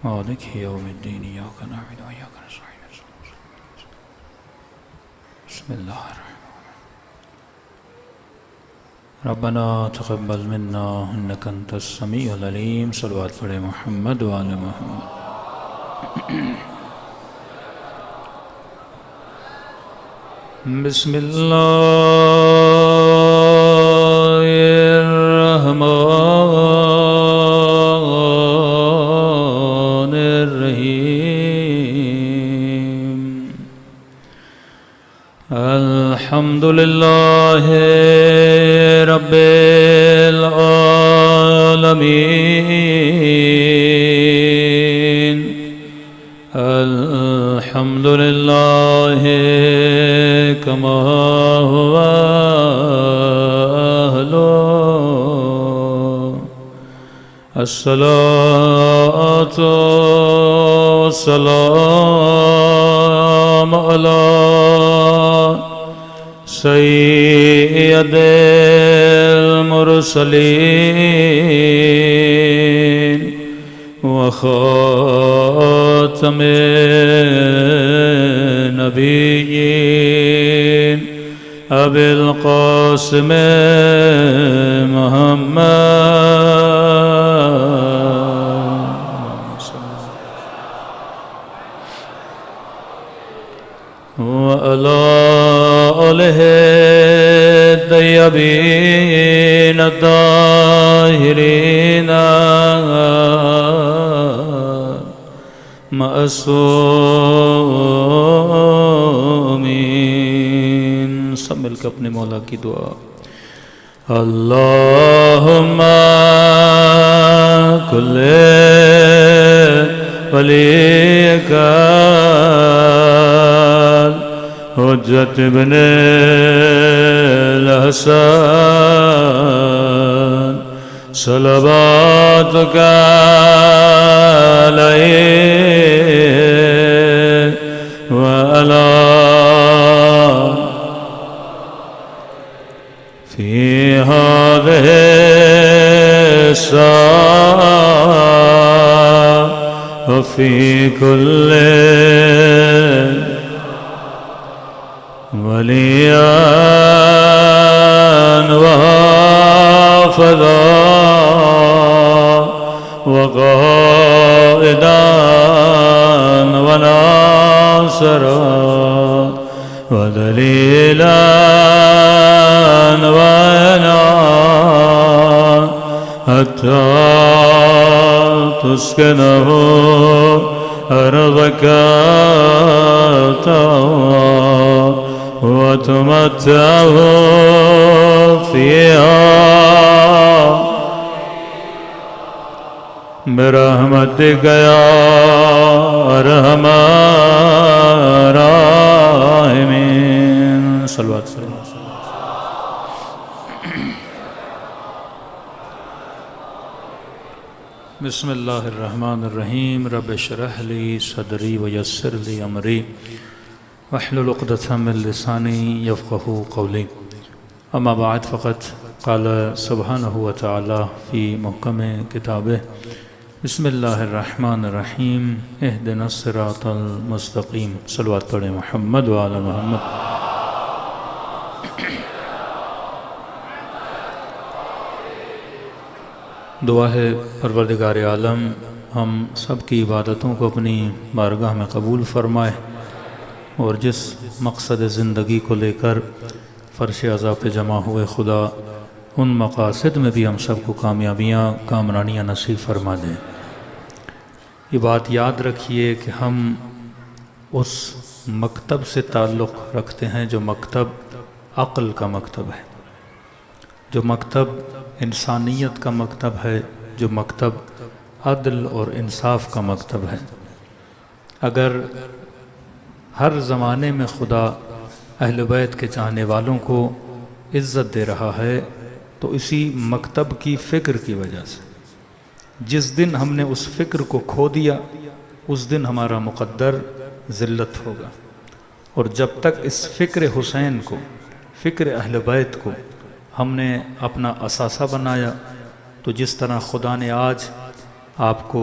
مالك يوم الدين إياك نعبد وإياك نستعين بسم الله الرحمن ربنا تقبل منا إنك أنت السميع العليم صلوات على محمد وعلى محمد بسم الله الرحمن الرحيم الحمد لله رب العالمين الحمد لله كما هو أهله الصلاة والسلام على سيد المرسلين وخاتم النبيين أبي القاسم محمد وعلى آله الطيبين الطاهرين معصومين سب مل کے اپنے مولا کی دعا اللہم کل ولیک حجت ابن الحسن صلواتک علیہ وعلا فی هذه الساعة وفي كل وليا وحافظا وقائدا وناصرا ودليلا وعنا حتى تسكنه أرضك طوعا وتمتعه فيها برحمتك يا أرحم الراحمين صلوات بسم اللہ الرحمن الرحیم رب اشرح لی صدری ویسر لی امری واحلل عقدۃ من لسانی یفقهوا قولی اما بعد فقط قال سبحانہ وتعالی فی محکم کتابہ بسم اللہ الرحمن الرحیم اہدنا الصراط المستقیم صلوات پڑھیں محمد وعلی محمد دعا ہے پروردگار عالم ہم سب کی عبادتوں کو اپنی بارگاہ میں قبول فرمائے اور جس مقصد زندگی کو لے کر فرش عزا پہ جمع ہوئے خدا ان مقاصد میں بھی ہم سب کو کامیابیاں کامرانیاں نصیب فرما دیں۔ یہ بات یاد رکھیے کہ ہم اس مکتب سے تعلق رکھتے ہیں جو مکتب عقل کا مکتب ہے، جو مکتب انسانیت کا مکتب ہے، جو مکتب عدل اور انصاف کا مکتب ہے۔ اگر ہر زمانے میں خدا اہل بیت کے چاہنے والوں کو عزت دے رہا ہے تو اسی مکتب کی فکر کی وجہ سے۔ جس دن ہم نے اس فکر کو کھو دیا اس دن ہمارا مقدر ذلت ہوگا، اور جب تک اس فکر حسین کو، فکر اہل بیت کو ہم نے اپنا اثاثہ بنایا تو جس طرح خدا نے آج آپ کو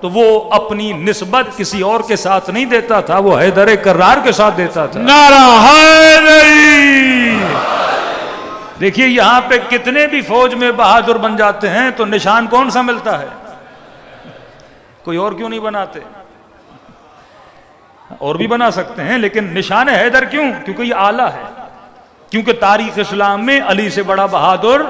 تو وہ اپنی نسبت کسی اور کے ساتھ نہیں دیتا تھا، وہ حیدر کرار کے ساتھ دیتا تھا۔ نعرہ حیدری! دیکھیے یہاں پہ کتنے بھی فوج میں بہادر بن جاتے ہیں تو نشان کون سا ملتا ہے؟ کوئی اور کیوں نہیں بناتے؟ اور بھی بنا سکتے ہیں لیکن نشان حیدر کیوں؟ کیونکہ یہ اعلیٰ ہے، کیونکہ تاریخ اسلام میں علی سے بڑا بہادر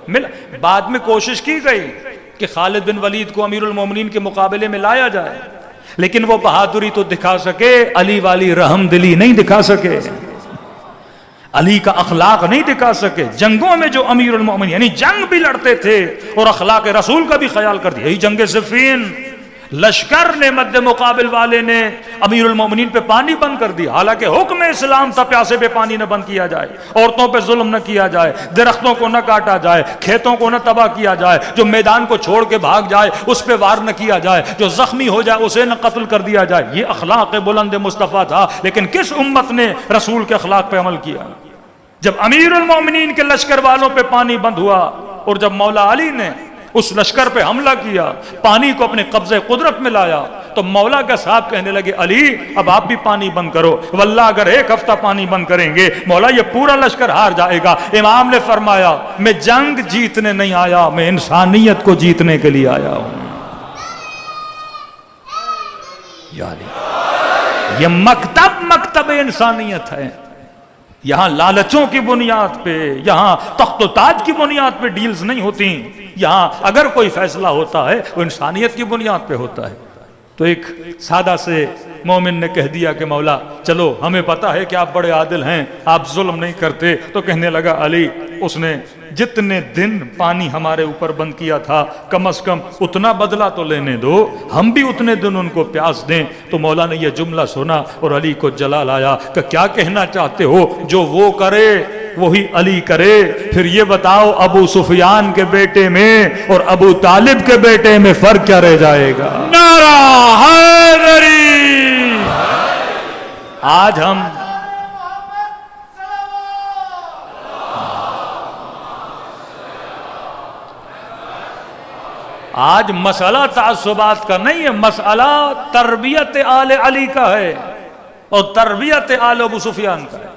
ملا۔ بعد میں کوشش کی گئی کہ خالد بن ولید کو امیر المومنین کے مقابلے میں لایا جائے، لیکن وہ بہادری تو دکھا سکے، علی والی رحم دلی نہیں دکھا سکے، علی کا اخلاق نہیں دکھا سکے۔ جنگوں میں جو امیر المومنین یعنی جنگ بھی لڑتے تھے اور اخلاق رسول کا بھی خیال کرتے، یہی جنگ صفین، لشکر نے مد مقابل والے نے امیر المومنین پہ پانی بند کر دیا، حالانکہ حکم اسلام تھا پیاسے پہ پانی نہ بند کیا جائے، عورتوں پہ ظلم نہ کیا جائے، درختوں کو نہ کاٹا جائے، کھیتوں کو نہ تباہ کیا جائے، جو میدان کو چھوڑ کے بھاگ جائے اس پہ وار نہ کیا جائے، جو زخمی ہو جائے اسے نہ قتل کر دیا جائے۔ یہ اخلاق بلند مصطفیٰ تھا، لیکن کس امت نے رسول کے اخلاق پہ عمل کیا؟ جب امیر المومنین کے لشکر والوں پہ پانی بند ہوا اور جب مولا علی نے اس لشکر پہ حملہ کیا، پانی کو اپنے قبضے قدرت میں لایا، تو مولا کا صاحب کہنے لگے علی اب آپ بھی پانی بند کرو، واللہ اگر ایک ہفتہ پانی بند کریں گے مولا یہ پورا لشکر ہار جائے گا۔ امام نے فرمایا میں جنگ جیتنے نہیں آیا، میں انسانیت کو جیتنے کے لیے آیا ہوں۔ یا علی، یہ مکتب انسانیت ہے۔ یہاں لالچوں کی بنیاد پہ، یہاں تخت و تاج کی بنیاد پہ ڈیلز نہیں ہوتی، یہاں اگر کوئی فیصلہ ہوتا ہے وہ انسانیت کی بنیاد پہ ہوتا ہے۔ تو ایک سادہ سے مومن نے کہہ دیا کہ مولا چلو ہمیں پتا ہے کہ آپ بڑے عادل ہیں، آپ ظلم نہیں کرتے، تو کہنے لگا علی اس نے جتنے دن پانی ہمارے اوپر بند کیا تھا کم از کم اتنا بدلہ تو لینے دو، ہم بھی اتنے دن ان کو پیاس دیں۔ تو مولا نے یہ جملہ سنا اور علی کو جلال آیا کہ کیا کہنا چاہتے ہو؟ جو وہ کرے وہی علی کرے۔ پھر یہ بتاؤ ابو سفیان کے بیٹے میں اور ابو طالب کے بیٹے میں فرق کیا رہ جائے گا؟ نعرہ حیدری! آج مسئلہ تعصبات کا نہیں ہے، مسئلہ تربیت آل علی کا ہے اور تربیت آل ابو سفیان کا ہے۔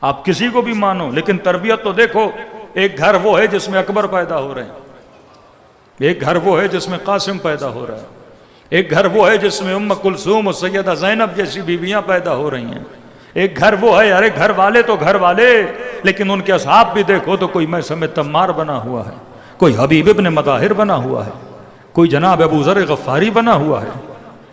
آپ کسی کو بھی مانو لیکن تربیت تو دیکھو۔ ایک گھر وہ ہے جس میں اکبر پیدا ہو رہے ہیں، ایک گھر وہ ہے جس میں قاسم پیدا ہو رہا ہے، ایک گھر وہ ہے جس میں ام کلثوم اور سیدہ زینب جیسی بیویاں پیدا ہو رہی ہیں، ایک گھر وہ ہے، ارے گھر والے تو گھر والے، لیکن ان کے اصحاب بھی دیکھو تو کوئی میثم تمار بنا ہوا ہے، کوئی حبیب ابن مطاہر بنا ہوا ہے، کوئی جناب ابو ذر غفاری بنا ہوا ہے،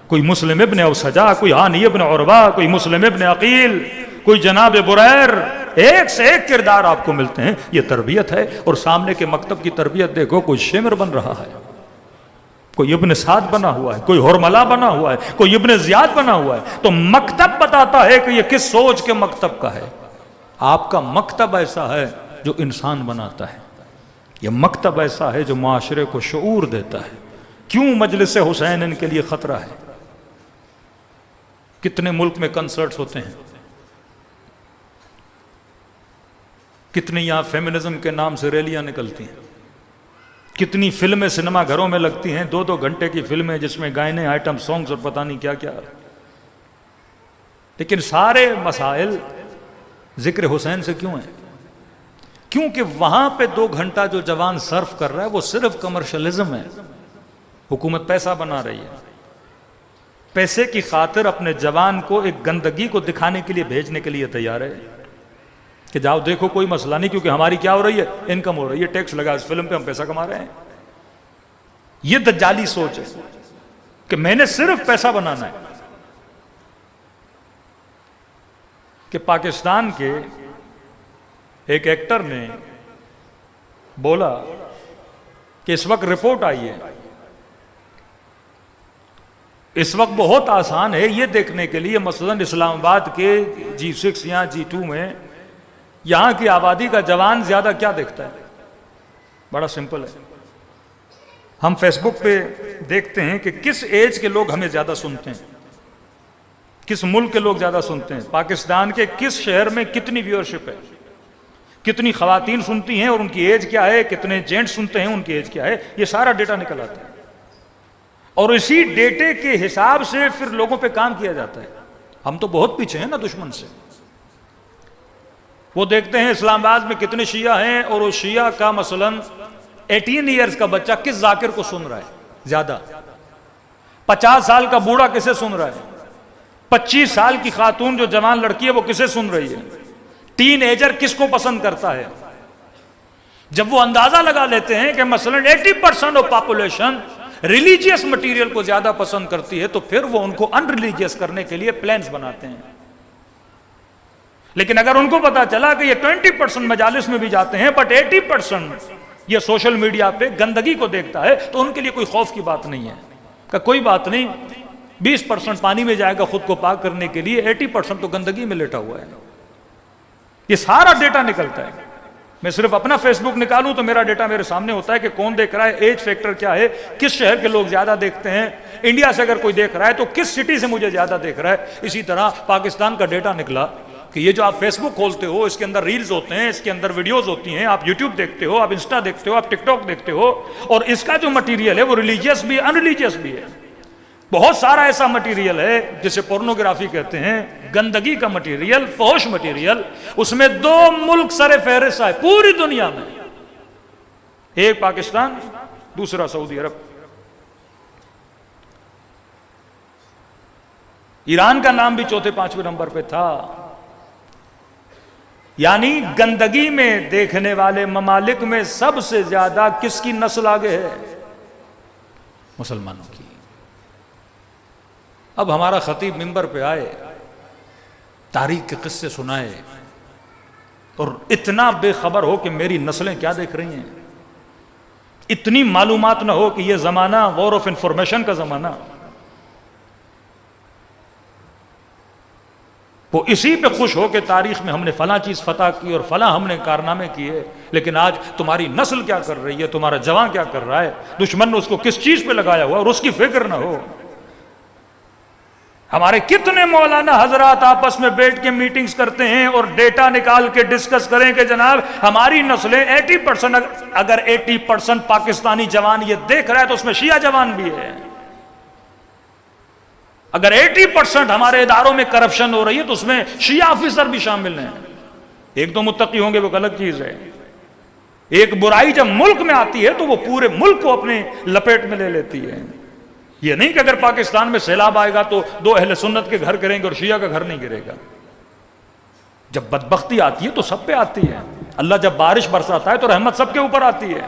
کوئی مسلم ابن اوسجا، کوئی ہانی ابن عروہ، کوئی مسلم ابن عقیل، کوئی جناب بریر، ایک سے ایک کردار آپ کو ملتے ہیں۔ یہ تربیت ہے۔ اور سامنے کے مکتب کی تربیت دیکھو، کوئی شمر بن رہا ہے، کوئی ابن سعد بنا ہوا ہے، کوئی ہرملہ بنا ہوا ہے، کوئی ابن زیاد بنا ہوا ہے۔ تو مکتب بتاتا ہے کہ یہ کس سوچ کے مکتب کا ہے۔ آپ کا مکتب ایسا ہے جو انسان بناتا ہے، یہ مکتب ایسا ہے جو معاشرے کو شعور دیتا ہے۔ کیوں مجلس حسین ان کے لیے خطرہ ہے؟ کتنے ملک میں کنسرٹس ہوتے ہیں، کتنی یہاں فیمنزم کے نام سے ریلیاں نکلتی ہیں، کتنی فلمیں سنیما گھروں میں لگتی ہیں، 2-2 گھنٹے کی فلمیں جس میں گانے، آئٹم سانگز اور پتہ نہیں کیا کیا، لیکن سارے مسائل ذکر حسین سے کیوں ہیں؟ کیونکہ وہاں پہ 2 گھنٹہ جو جوان صرف کر رہا ہے وہ صرف کمرشلزم ہے۔ حکومت پیسہ بنا رہی ہے، پیسے کی خاطر اپنے جوان کو ایک گندگی کو دکھانے کے لیے بھیجنے کے لیے تیار ہے کہ جاؤ دیکھو کوئی مسئلہ نہیں، کیونکہ ہماری کیا ہو رہی ہے؟ انکم ہو رہی ہے، ٹیکس لگا اس فلم پہ، ہم پیسہ کما رہے ہیں۔ یہ دجالی سوچ ہے کہ میں نے صرف پیسہ بنانا ہے۔ کہ پاکستان کے ایک ایکٹر نے بولا کہ اس وقت رپورٹ آئی ہے، اس وقت بہت آسان ہے یہ دیکھنے کے لیے، مثلا اسلام آباد کے G6 یا G2 میں یہاں کی آبادی کا جوان زیادہ کیا دیکھتا ہے؟ بڑا سمپل ہے، ہم فیس بک پہ دیکھتے ہیں کہ کس ایج کے لوگ ہمیں زیادہ سنتے ہیں، کس ملک کے لوگ زیادہ سنتے ہیں، پاکستان کے کس شہر میں کتنی ویورشپ ہے، کتنی خواتین سنتی ہیں اور ان کی ایج کیا ہے، کتنے جینٹ سنتے ہیں ان کی ایج کیا ہے، یہ سارا ڈیٹا نکل آتا ہے۔ اور اسی ڈیٹے کے حساب سے پھر لوگوں پہ کام کیا جاتا ہے. ہم تو بہت پیچھے ہیں نا دشمن سے. وہ دیکھتے ہیں اسلام آباد میں کتنے شیعہ ہیں اور اس شیعہ کا مثلاً 18 ایئرز کا بچہ کس ذاکر کو سن رہا ہے زیادہ, 50 سال کا بوڑھا کسے سن رہا ہے, 25 سال کی خاتون جو جوان لڑکی ہے وہ کسے سن رہی ہے, ٹین ایجر کس کو پسند کرتا ہے. جب وہ اندازہ لگا لیتے ہیں کہ مثلاً 80% آف پاپولیشن ریلیجیس مٹیریل کو زیادہ پسند کرتی ہے تو پھر وہ ان کو ان ریلیجیس کرنے کے لیے پلانز بناتے ہیں. لیکن اگر ان کو پتا چلا کہ یہ 20% مجالس میں بھی جاتے ہیں بٹ 80% یہ سوشل میڈیا پہ گندگی کو دیکھتا ہے تو ان کے لیے کوئی خوف کی بات نہیں ہے کہ کوئی بات نہیں, 20% پانی میں جائے گا خود کو پاک کرنے کے لیے, 80% تو گندگی میں لیٹا ہوا ہے. یہ سارا ڈیٹا نکلتا ہے. میں صرف اپنا فیس بک نکالوں تو میرا ڈیٹا میرے سامنے ہوتا ہے کہ کون دیکھ رہا ہے, ایج فیکٹر کیا ہے, کس شہر کے لوگ زیادہ دیکھتے ہیں, انڈیا سے اگر کوئی دیکھ رہا ہے تو کس سٹی سے مجھے زیادہ دیکھ رہا ہے. اسی طرح پاکستان کا ڈیٹا نکلا کہ یہ جو آپ فیس بک کھولتے ہو اس کے اندر ریلز ہوتے ہیں, اس کے اندر ویڈیوز ہوتی ہیں, آپ یوٹیوب دیکھتے ہو, آپ انسٹا دیکھتے ہو, آپ ٹک ٹاک دیکھتے ہو, اور اس کا جو مٹیریل ہے وہ ریلیجیس بھی ان ریلیجیس بھی ہے. بہت سارا ایسا مٹیریل ہے جسے پورنوگرافی کہتے ہیں, گندگی کا مٹیریل, فحش مٹیریل. اس میں 2 ملک سر فہرست ہے پوری دنیا میں, ایک پاکستان, دوسرا سعودی عرب. ایران کا نام بھی 4-5 نمبر پہ تھا. یعنی گندگی میں دیکھنے والے ممالک میں سب سے زیادہ کس کی نسل آگے ہے؟ مسلمانوں کی. اب ہمارا خطیب منبر پہ آئے, تاریخ کے قصے سنائے اور اتنا بے خبر ہو کہ میری نسلیں کیا دیکھ رہی ہیں, اتنی معلومات نہ ہو کہ یہ زمانہ وار آف انفارمیشن کا زمانہ. وہ اسی پہ خوش ہو کہ تاریخ میں ہم نے فلاں چیز فتح کی اور فلاں ہم نے کارنامے کیے, لیکن آج تمہاری نسل کیا کر رہی ہے, تمہارا جوان کیا کر رہا ہے, دشمن نے اس کو کس چیز پہ لگایا ہوا اور اس کی فکر نہ ہو. ہمارے کتنے مولانا حضرات آپس میں بیٹھ کے میٹنگز کرتے ہیں اور ڈیٹا نکال کے ڈسکس کریں کہ جناب ہماری نسلیں 80%, اگر 80% پاکستانی جوان یہ دیکھ رہا ہے تو اس میں شیعہ جوان بھی ہے. اگر 80% ہمارے اداروں میں کرپشن ہو رہی ہے تو اس میں شیعہ آفیسر بھی شامل ہیں. ایک تو متقی ہوں گے وہ غلط چیز ہے, ایک برائی جب ملک میں آتی ہے تو وہ پورے ملک کو اپنے لپیٹ میں لے لیتی ہے. یہ نہیں کہ اگر پاکستان میں سیلاب آئے گا تو 2 اہل سنت کے گھر گریں گے اور شیعہ کا گھر نہیں گرے گا. جب بدبختی آتی ہے تو سب پہ آتی ہے. اللہ جب بارش برساتا ہے تو رحمت سب کے اوپر آتی ہے.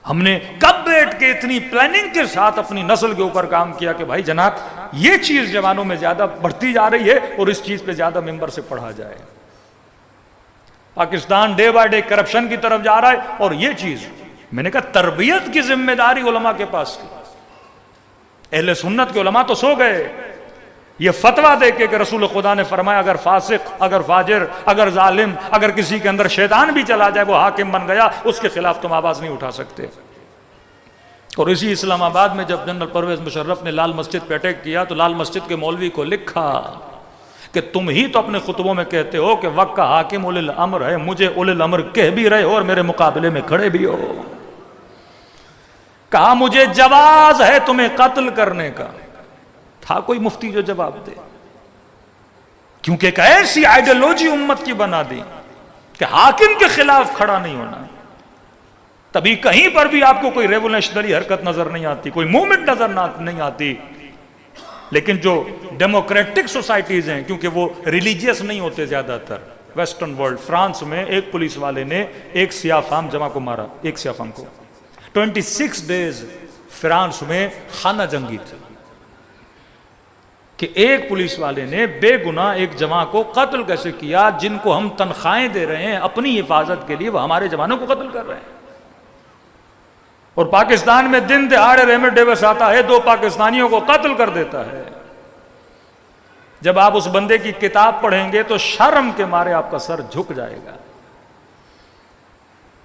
ہم نے کب بیٹھ کے اتنی پلاننگ کے ساتھ اپنی نسل کے اوپر کام کیا کہ بھائی جناب یہ چیز جوانوں میں زیادہ بڑھتی جا رہی ہے اور اس چیز پہ زیادہ ممبر سے پڑھا جائے. Pakistan day by day corruption کی طرف جا رہا ہے اور یہ چیز میں نے کہا تربیت کی ذمہ داری علماء کے پاس تھی. اہل سنت کے علماء تو سو گئے یہ فتویٰ دے کے کہ رسول خدا نے فرمایا اگر فاسق, اگر فاجر, اگر ظالم, اگر کسی کے اندر شیطان بھی چلا جائے وہ حاکم بن گیا, اس کے خلاف تم آواز نہیں اٹھا سکتے. اور اسی اسلام آباد میں جب جنرل پرویز مشرف نے لال مسجد پہ اٹیک کیا تو لال مسجد کے مولوی کو لکھا کہ تم ہی تو اپنے خطبوں میں کہتے ہو کہ وقت کا حاکم اولی الامر ہے, مجھے اولی الامر کہہ بھی رہے ہو اور میرے مقابلے میں کھڑے بھی ہو. کہا مجھے جواز ہے تمہیں قتل کرنے کا. تھا کوئی مفتی جو جواب دے؟ کیونکہ ایک ایسی آئیڈیالوجی امت کی بنا دی کہ حاکم کے خلاف کھڑا نہیں ہونا. تبھی کہیں پر بھی آپ کو کوئی ریولوشنری حرکت نظر نہیں آتی, کوئی موومنٹ نظر نہیں آتی. لیکن جو ڈیموکریٹک سوسائٹیز ہیں کیونکہ وہ ریلیجیس نہیں ہوتے زیادہ تر, ویسٹرن ورلڈ, فرانس میں ایک پولیس والے نے ایک سیاہ فام جمع کو مارا, ایک سیاہ فام کو. 26 ڈیز فرانس میں خانہ جنگی تھی کہ ایک پولیس والے نے بے گناہ ایک جوان کو قتل کیسے کیا. جن کو ہم تنخواہیں دے رہے ہیں اپنی حفاظت کے لیے وہ ہمارے جوانوں کو قتل کر رہے ہیں. اور پاکستان میں دن دہاڑے ریمنڈ ڈیوس آتا ہے 2 پاکستانیوں کو قتل کر دیتا ہے. جب آپ اس بندے کی کتاب پڑھیں گے تو شرم کے مارے آپ کا سر جھک جائے گا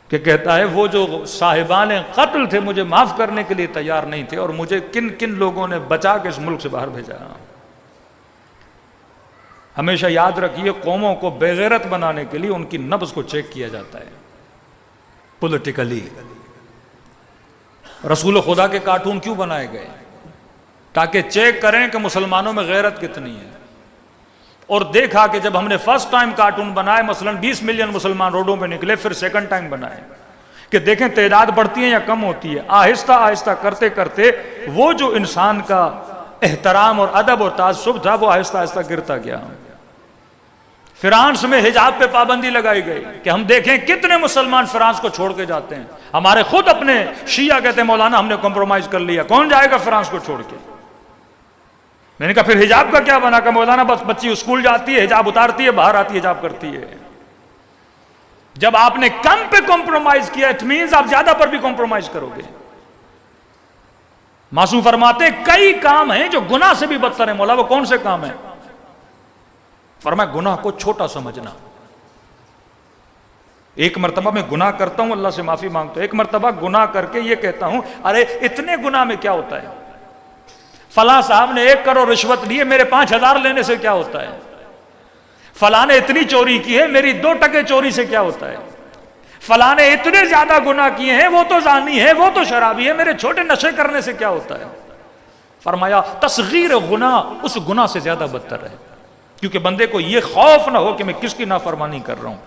کہ کہتا ہے وہ جو صاحبان قتل تھے مجھے معاف کرنے کے لیے تیار نہیں تھے اور مجھے کن کن لوگوں نے بچا کے اس ملک سے باہر بھیجا. ہمیشہ یاد رکھیے قوموں کو بے غیرت بنانے کے لیے ان کی نبض کو چیک کیا جاتا ہے پولیٹیکلی. رسول خدا کے کارٹون کیوں بنائے گئے؟ تاکہ چیک کریں کہ مسلمانوں میں غیرت کتنی ہے. اور دیکھا کہ جب ہم نے فرسٹ ٹائم کارٹون بنائے، مثلا 20 ملین مسلمان روڈوں پہ نکلے، پھر سیکنڈ ٹائم بنائے کہ دیکھیں تعداد بڑھتی ہے یا کم ہوتی ہے. آہستہ آہستہ کرتے کرتے وہ جو انسان کا احترام اور ادب اور تعصب تھا وہ آہستہ آہستہ گرتا گیا. فرانس میں حجاب پہ پابندی لگائی گئی کہ ہم دیکھیں کتنے مسلمان فرانس کو چھوڑ کے جاتے ہیں. ہمارے خود اپنے شیعہ کہتے ہیں مولانا ہم نے کمپرومائز کر لیا، کون جائے گا فرانس کو چھوڑ کے. میں نے کہا پھر حجاب کا کیا بنا؟ کہ مولانا بس بچی اسکول جاتی ہے، حجاب اتارتی ہے، باہر آتی ہے حجاب کرتی ہے. جب آپ نے کم پہ کمپرومائز کیا اٹ مینز آپ زیادہ پر بھی کمپرومائز کرو گے. معصوم فرماتے کئی کام ہیں جو گناہ سے بھی بدتر ہیں. مولا وہ کون سے کام ہیں؟ فرمایا گناہ کو چھوٹا سمجھنا. ایک مرتبہ میں گناہ کرتا ہوں، اللہ سے معافی مانگتا ہوں، ایک مرتبہ گناہ کر کے یہ کہتا ہوں ارے اتنے گناہ میں کیا ہوتا ہے؟ فلاں صاحب نے 1 کروڑ رشوت لی ہے، میرے 5,000 لینے سے کیا ہوتا ہے؟ فلاں نے اتنی چوری کی ہے، میری 2% چوری سے کیا ہوتا ہے؟ فلاں نے اتنے زیادہ گناہ کیے ہیں، وہ تو زانی ہے، وہ تو شرابی ہے، میرے چھوٹے نشے کرنے سے کیا ہوتا ہے؟ فرمایا تصغیر گناہ اس گناہ سے زیادہ بدتر ہے، کیونکہ بندے کو یہ خوف نہ ہو کہ میں کس کی نافرمانی کر رہا ہوں.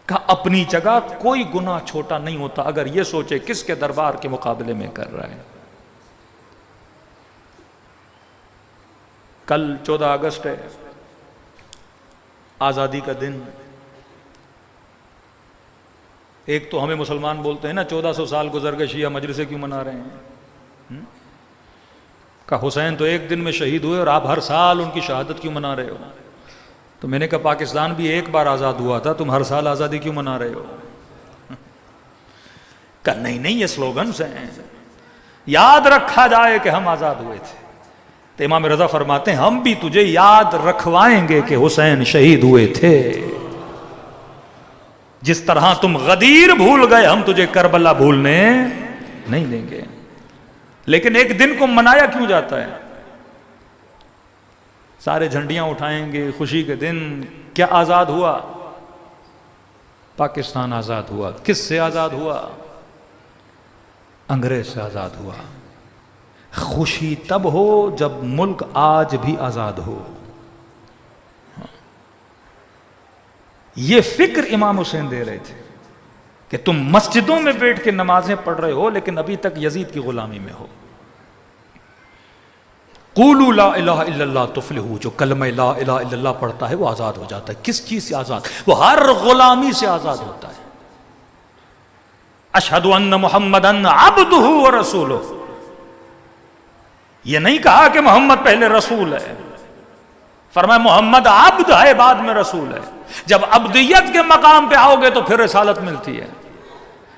کہا اپنی جگہ کوئی گناہ چھوٹا نہیں ہوتا اگر یہ سوچے کس کے دربار کے مقابلے میں کر رہا ہے. کل 14 اگست ہے، آزادی کا دن. ایک تو ہمیں مسلمان بولتے ہیں نا 1400 سال گزر گئے، شیعہ مجلسیں کیوں منا رہے ہیں؟ کہ حسین تو ایک دن میں شہید ہوئے اور آپ ہر سال ان کی شہادت کیوں منا رہے ہو؟ تو میں نے کہا پاکستان بھی ایک بار آزاد ہوا تھا، تم ہر سال آزادی کیوں منا رہے ہو؟ کہ نہیں یہ سلوگنز ہیں، یاد رکھا جائے کہ ہم آزاد ہوئے تھے. تو امام رضا فرماتے ہیں ہم بھی تجھے یاد رکھوائیں گے کہ حسین شہید ہوئے تھے. جس طرح تم غدیر بھول گئے ہم تجھے کربلا بھولنے نہیں دیں گے. لیکن ایک دن کو منایا کیوں جاتا ہے؟ سارے جھنڈیاں اٹھائیں گے خوشی کے دن. کیا آزاد ہوا؟ پاکستان آزاد ہوا. کس سے آزاد ہوا؟ انگریز سے آزاد ہوا. خوشی تب ہو جب ملک آج بھی آزاد ہو. یہ فکر امام حسین دے رہے تھے کہ تم مسجدوں میں بیٹھ کے نمازیں پڑھ رہے ہو لیکن ابھی تک یزید کی غلامی میں ہو. قولوا لا الہ الا اللہ تفلحوا، جو کلمہ لا الہ الا اللہ پڑھتا ہے وہ آزاد ہو جاتا ہے. کس چیز سے آزاد؟ وہ ہر غلامی سے آزاد ہوتا ہے. اشہد ان محمدن عبدہ ورسولہ. یہ نہیں کہا کہ محمد پہلے رسول ہے، فرمایا محمد عبد ہے بعد میں رسول ہے. جب عبدیت کے مقام پہ آؤ گے تو پھر رسالت ملتی ہے،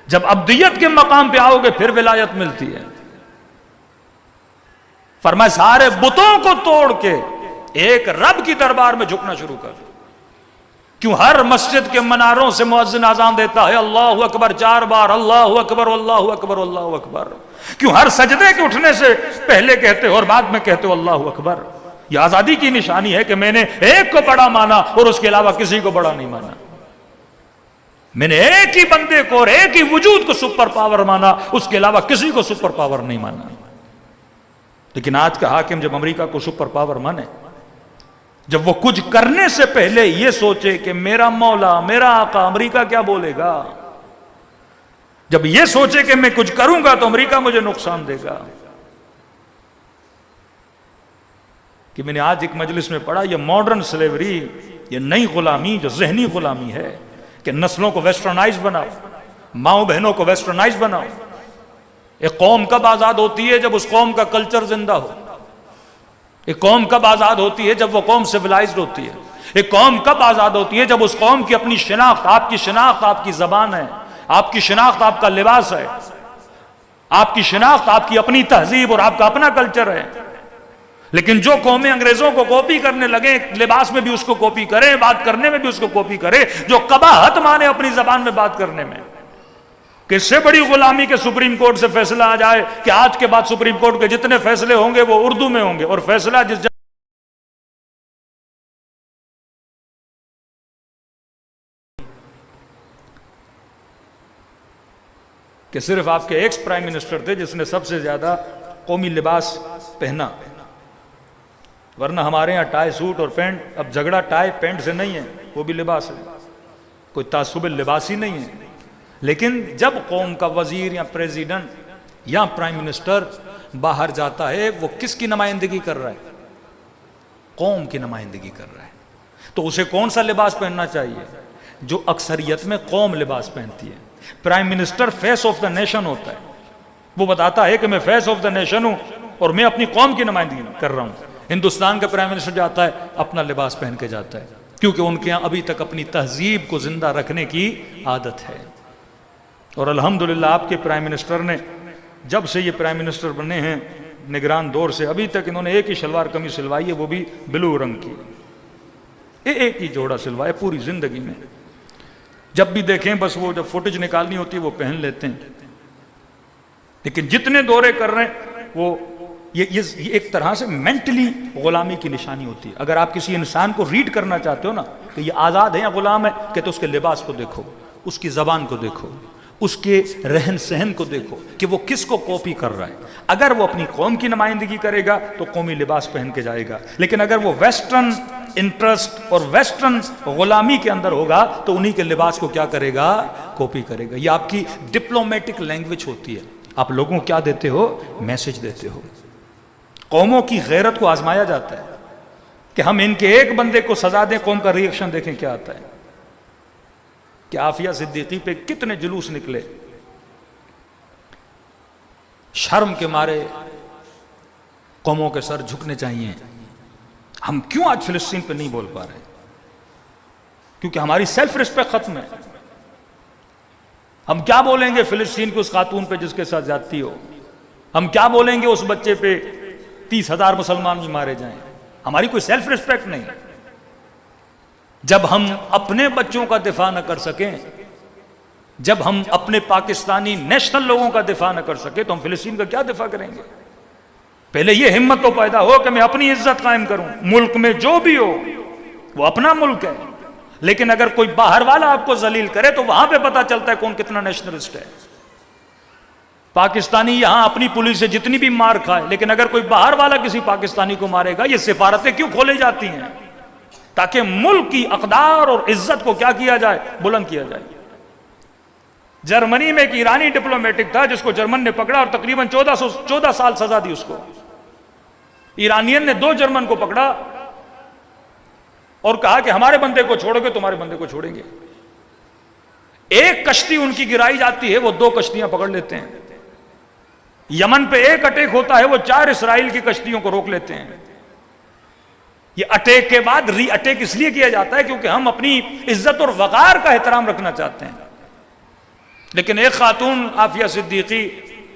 جب عبدیت کے مقام پہ آؤ گے پھر ولایت ملتی ہے. فرمایا سارے بتوں کو توڑ کے ایک رب کی دربار میں جھکنا شروع کر. کیوں ہر مسجد کے مناروں سے مؤذن اذان دیتا ہے اللہ اکبر 4 بار، اللہ اکبر اللہ اکبر اللہ اکبر. کیوں ہر سجدے کے اٹھنے سے پہلے کہتے ہو اور بعد میں کہتے ہو اللہ اکبر؟ یہ آزادی کی نشانی ہے کہ میں نے ایک کو بڑا مانا اور اس کے علاوہ کسی کو بڑا نہیں مانا. میں نے ایک ہی بندے کو اور ایک ہی وجود کو سپر پاور مانا، اس کے علاوہ کسی کو سپر پاور نہیں مانا. لیکن آج کا حاکم جب امریکہ کو سپر پاور مانے، جب وہ کچھ کرنے سے پہلے یہ سوچے کہ میرا مولا میرا آقا امریکہ کیا بولے گا، جب یہ سوچے کہ میں کچھ کروں گا تو امریکہ مجھے نقصان دے گا. کہ میں نے آج ایک مجلس میں پڑھا یہ ماڈرن سلیوری، یہ نئی غلامی جو ذہنی غلامی ہے کہ نسلوں کو ویسٹرنائز بناؤ، ماؤں بہنوں کو ویسٹرنائز بناؤ. ایک قوم کب آزاد ہوتی ہے؟ جب اس قوم کا کلچر زندہ ہو. ایک قوم کب آزاد ہوتی ہے؟ جب وہ قوم سویلائزڈ ہوتی ہے. ایک قوم کب آزاد ہوتی ہے؟ جب اس قوم کی اپنی شناخت، آپ کی شناخت آپ کی زبان ہے، آپ کی شناخت آپ کا لباس ہے، آپ کی شناخت آپ کی اپنی تہذیب اور آپ کا اپنا کلچر ہے. لیکن جو قومیں انگریزوں کو کاپی کرنے لگے، لباس میں بھی اس کو کاپی کرے، بات کرنے میں بھی اس کو کاپی کرے، جو قباحت مانے اپنی زبان میں بات کرنے میں، کہ اس سے بڑی غلامی کے سپریم کورٹ سے فیصلہ آ جائے کہ آج کے بعد سپریم کورٹ کے جتنے فیصلے ہوں گے وہ اردو میں ہوں گے اور فیصلہ جس کہ صرف آپ کے ایکس پرائم منسٹر تھے جس نے سب سے زیادہ قومی لباس پہنا، ورنہ ہمارے یہاں ٹائی سوٹ اور پینٹ، اب جھگڑا ٹائی پینٹ سے نہیں ہے، وہ بھی لباس ہے، کوئی تعصب لباس ہی نہیں ہے. لیکن جب قوم کا وزیر یا پریزیڈنٹ یا پرائم منسٹر باہر جاتا ہے، وہ کس کی نمائندگی کر رہا ہے؟ قوم کی نمائندگی کر رہا ہے. تو اسے کون سا لباس پہننا چاہیے؟ جو اکثریت میں قوم لباس پہنتی ہے. Prime minister face of the nation ہوتا ہے، وہ بتاتا ہے کہ میں فیس آف دا نیشن ہوں اور میں اپنی قوم کی نمائندگی کر رہا ہوں. ہندوستان کا پرائم منسٹر جاتا ہے اپنا لباس پہن کے جاتا ہے، کیونکہ ان کے ہاں ابھی تک اپنی تہذیب کو زندہ رکھنے کی عادت ہے. اور الحمدللہ آپ کے پرائم منسٹر نے جب سے یہ پرائم منسٹر بنے ہیں نگران دور سے ابھی تک انہوں نے ایک ہی شلوار قمیض سلوائی ہے، وہ بھی بلو رنگ کی، ایک ہی جوڑا سلوایا پوری زندگی میں. جب بھی دیکھیں بس وہ جب فوٹیج نکالنی ہوتی ہے وہ پہن لیتے ہیں. لیکن جتنے دورے کر رہے ہیں وہ یہ ایک طرح سے مینٹلی غلامی کی نشانی ہوتی ہے. اگر آپ کسی انسان کو ریڈ کرنا چاہتے ہو نا کہ یہ آزاد ہے یا غلام ہے، کہ تو اس کے لباس کو دیکھو، اس کی زبان کو دیکھو، اس کے رہن سہن کو دیکھو کہ وہ کس کو کاپی کر رہا ہے. اگر وہ اپنی قوم کی نمائندگی کرے گا تو قومی لباس پہن کے جائے گا، لیکن اگر وہ ویسٹرن انٹرسٹ اور ویسٹرن غلامی کے اندر ہوگا تو انہی کے لباس کو کیا کرے گا؟ کاپی کرے گا. یہ آپ کی ڈپلومیٹک لینگویج ہوتی ہے. آپ لوگوں کو کیا دیتے ہو؟ میسج دیتے ہو. قوموں کی غیرت کو آزمایا جاتا ہے کہ ہم ان کے ایک بندے کو سزا دیں، قوم کا ریئیکشن دیکھیں کیا آتا ہے. کہ عافیہ صدیقی پہ کتنے جلوس نکلے، شرم کے مارے قوموں کے سر جھکنے چاہیے. ہم کیوں آج فلسطین پہ نہیں بول پا رہے؟ کیونکہ ہماری سیلف رسپیکٹ ختم ہے. ہم کیا بولیں گے فلسطین کی اس خاتون پہ جس کے ساتھ زیادتی ہو؟ ہم کیا بولیں گے اس بچے پہ 30,000 مسلمان بھی مارے جائیں؟ ہماری کوئی سیلف رسپیکٹ نہیں. جب ہم اپنے بچوں کا دفاع نہ کر سکیں، جب ہم اپنے پاکستانی نیشنل لوگوں کا دفاع نہ کر سکیں تو ہم فلسطین کا کیا دفاع کریں گے؟ پہلے یہ ہمت تو پیدا ہو کہ میں اپنی عزت قائم کروں. ملک میں جو بھی ہو وہ اپنا ملک ہے، لیکن اگر کوئی باہر والا آپ کو ذلیل کرے تو وہاں پہ پتا چلتا ہے کون کتنا نیشنلسٹ ہے. پاکستانی یہاں اپنی پولیس سے جتنی بھی مار کھائے، لیکن اگر کوئی باہر والا کسی پاکستانی کو مارے گا، یہ سفارتیں کیوں کھولی جاتی ہیں؟ تاکہ ملک کی اقدار اور عزت کو کیا کیا جائے؟ بلند کیا جائے. جرمنی میں ایک ایرانی ڈپلومیٹک تھا جس کو جرمن نے پکڑا اور تقریباً 14 سال سزا دی اس کو. ایرانین نے 2 جرمن کو پکڑا اور کہا کہ ہمارے بندے کو چھوڑو گے تمہارے بندے کو چھوڑیں گے. ایک کشتی ان کی گرائی جاتی ہے، وہ 2 کشتیاں پکڑ لیتے ہیں. یمن پہ ایک اٹیک ہوتا ہے، وہ 4 اسرائیل کی کشتیوں کو روک لیتے ہیں. یہ اٹیک کے بعد ری اٹیک اس لیے کیا جاتا ہے کیونکہ ہم اپنی عزت اور وقار کا احترام رکھنا چاہتے ہیں. لیکن ایک خاتون عافیہ صدیقی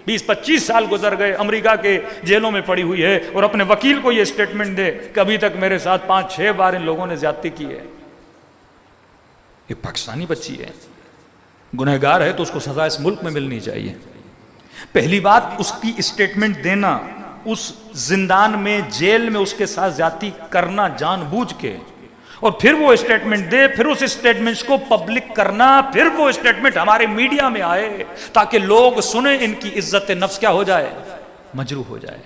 20-25 سال گزر گئے، امریکہ کے جیلوں میں پڑی ہوئی ہے اور اپنے وکیل کو یہ سٹیٹمنٹ دے کہ ابھی تک میرے ساتھ 5-6 بار ان لوگوں نے زیادتی کی ہے. یہ پاکستانی بچی ہے، گنہگار ہے تو اس کو سزا اس ملک میں ملنی چاہیے. پہلی بات اس کی اسٹیٹمنٹ دینا، اس زندان میں جیل میں اس کے ساتھ زیادتی کرنا جان بوجھ کے، اور پھر وہ اسٹیٹمنٹ دے، پھر اس اسٹیٹمنٹس کو پبلک کرنا، پھر وہ اسٹیٹمنٹ ہمارے میڈیا میں آئے تاکہ لوگ سنیں، ان کی عزت نفس کیا ہو جائے؟ مجروح ہو جائے.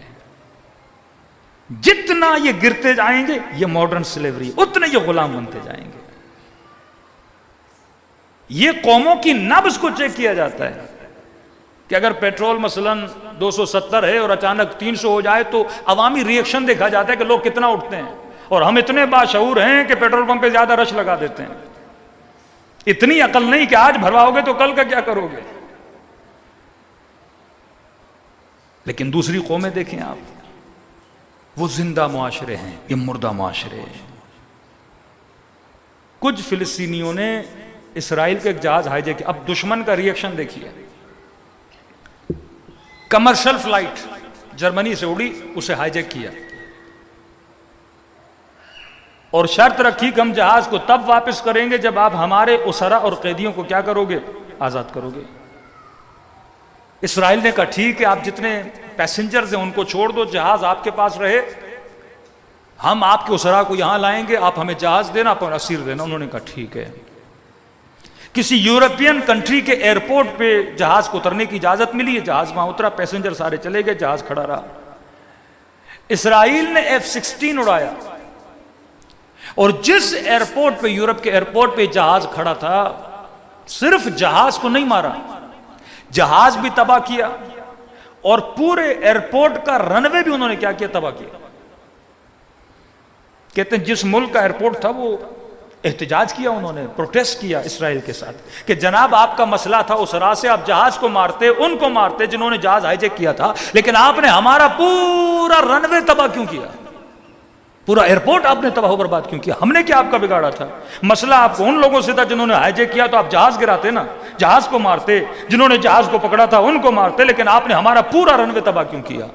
جتنا یہ گرتے جائیں گے یہ ماڈرن سلیوری، اتنے یہ غلام بنتے جائیں گے. یہ قوموں کی نبض کو چیک کیا جاتا ہے کہ اگر پیٹرول مثلا 270 ہے اور اچانک 300 ہو جائے تو عوامی ریئیکشن دیکھا جاتا ہے کہ لوگ کتنا اٹھتے ہیں. اور ہم اتنے باشعور ہیں کہ پیٹرول پمپ پہ زیادہ رش لگا دیتے ہیں. اتنی عقل نہیں کہ آج بھرواؤ گے تو کل کا کیا کرو گے. لیکن دوسری قومیں دیکھیں آپ، وہ زندہ معاشرے ہیں، یہ مردہ معاشرے ہیں. کچھ فلسطینیوں نے اسرائیل کے ایک جہاز ہائی جیک کیا. اب دشمن کا ریئیکشن دیکھیے. کمرشل فلائٹ جرمنی سے اڑی، اسے ہائی جیک کیا اور شرط رکھی کہ ہم جہاز کو تب واپس کریں گے جب آپ ہمارے اسرا اور قیدیوں کو کیا کرو گے؟ آزاد کرو گے. اسرائیل نے کہا ٹھیک ہے، آپ جتنے پیسنجرز ہیں ان کو چھوڑ دو، جہاز آپ کے پاس رہے، ہم آپ کے اسرا کو یہاں لائیں گے، آپ ہمیں جہاز دینا پر اسیر دینا. انہوں نے کہا ٹھیک ہے. کسی یورپین کنٹری کے ایئرپورٹ پہ جہاز کو اترنے کی اجازت ملی ہے، جہاز وہاں اترا، پیسنجر سارے چلے گئے، جہاز کھڑا رہا۔ اسرائیل نے F-16 اڑایا، اور جس ایئرپورٹ پہ، یورپ کے ایئرپورٹ پہ جہاز کھڑا تھا، صرف جہاز کو نہیں مارا، جہاز بھی تباہ کیا، اور پورے ایئرپورٹ کا رن وے بھی انہوں نے کیا کیا؟ تباہ کیا۔ کہتے ہیں جس ملک کا ایئرپورٹ تھا وہ احتجاج کیا، انہوں نے پروٹیسٹ کیا اسرائیل کے ساتھ کہ جناب آپ کا مسئلہ تھا اس راہ سے، آپ جہاز کو مارتے، ان کو مارتے جنہوں نے جہاز ہائی جیک کیا تھا، لیکن آپ نے ہمارا پورا رن وے تباہ کیوں کیا؟ پورا ایئرپورٹ آپ نے تباہ و برباد کیوں کیا؟ ہم نے کیا آپ کا بگاڑا تھا؟ مسئلہ آپ کو ان لوگوں سے تھا جنہوں نے ہائی جیک کیا، تو آپ جہاز گراتے نا، جہاز کو مارتے، جنہوں نے جہاز کو پکڑا تھا ان کو مارتے، لیکن آپ نے ہمارا پورا رن وے تباہ کیوں کیا؟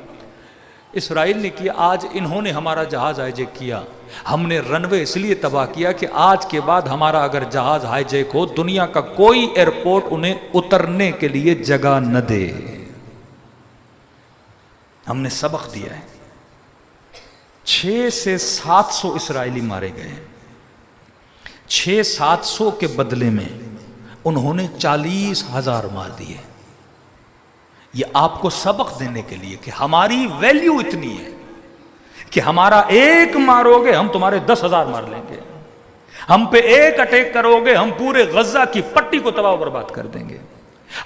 اسرائیل نے کیا، آج انہوں نے ہمارا جہاز ہائی جیک کیا، ہم نے رن وے اس لیے تباہ کیا کہ آج کے بعد ہمارا اگر جہاز ہائی جیک ہو، دنیا کا کوئی ایئرپورٹ انہیں اترنے کے لیے جگہ نہ دے۔ ہم نے سبق دیا ہے۔ 600 سے 700 اسرائیلی مارے گئے، 600-700 کے بدلے میں انہوں نے 40,000 مار دیے۔ یہ آپ کو سبق دینے کے لیے کہ ہماری ویلیو اتنی ہے کہ ہمارا ایک مارو گے ہم تمہارے 10,000 مار لیں گے، ہم پہ ایک اٹیک کرو گے ہم پورے غزہ کی پٹی کو تباہ و برباد کر دیں گے،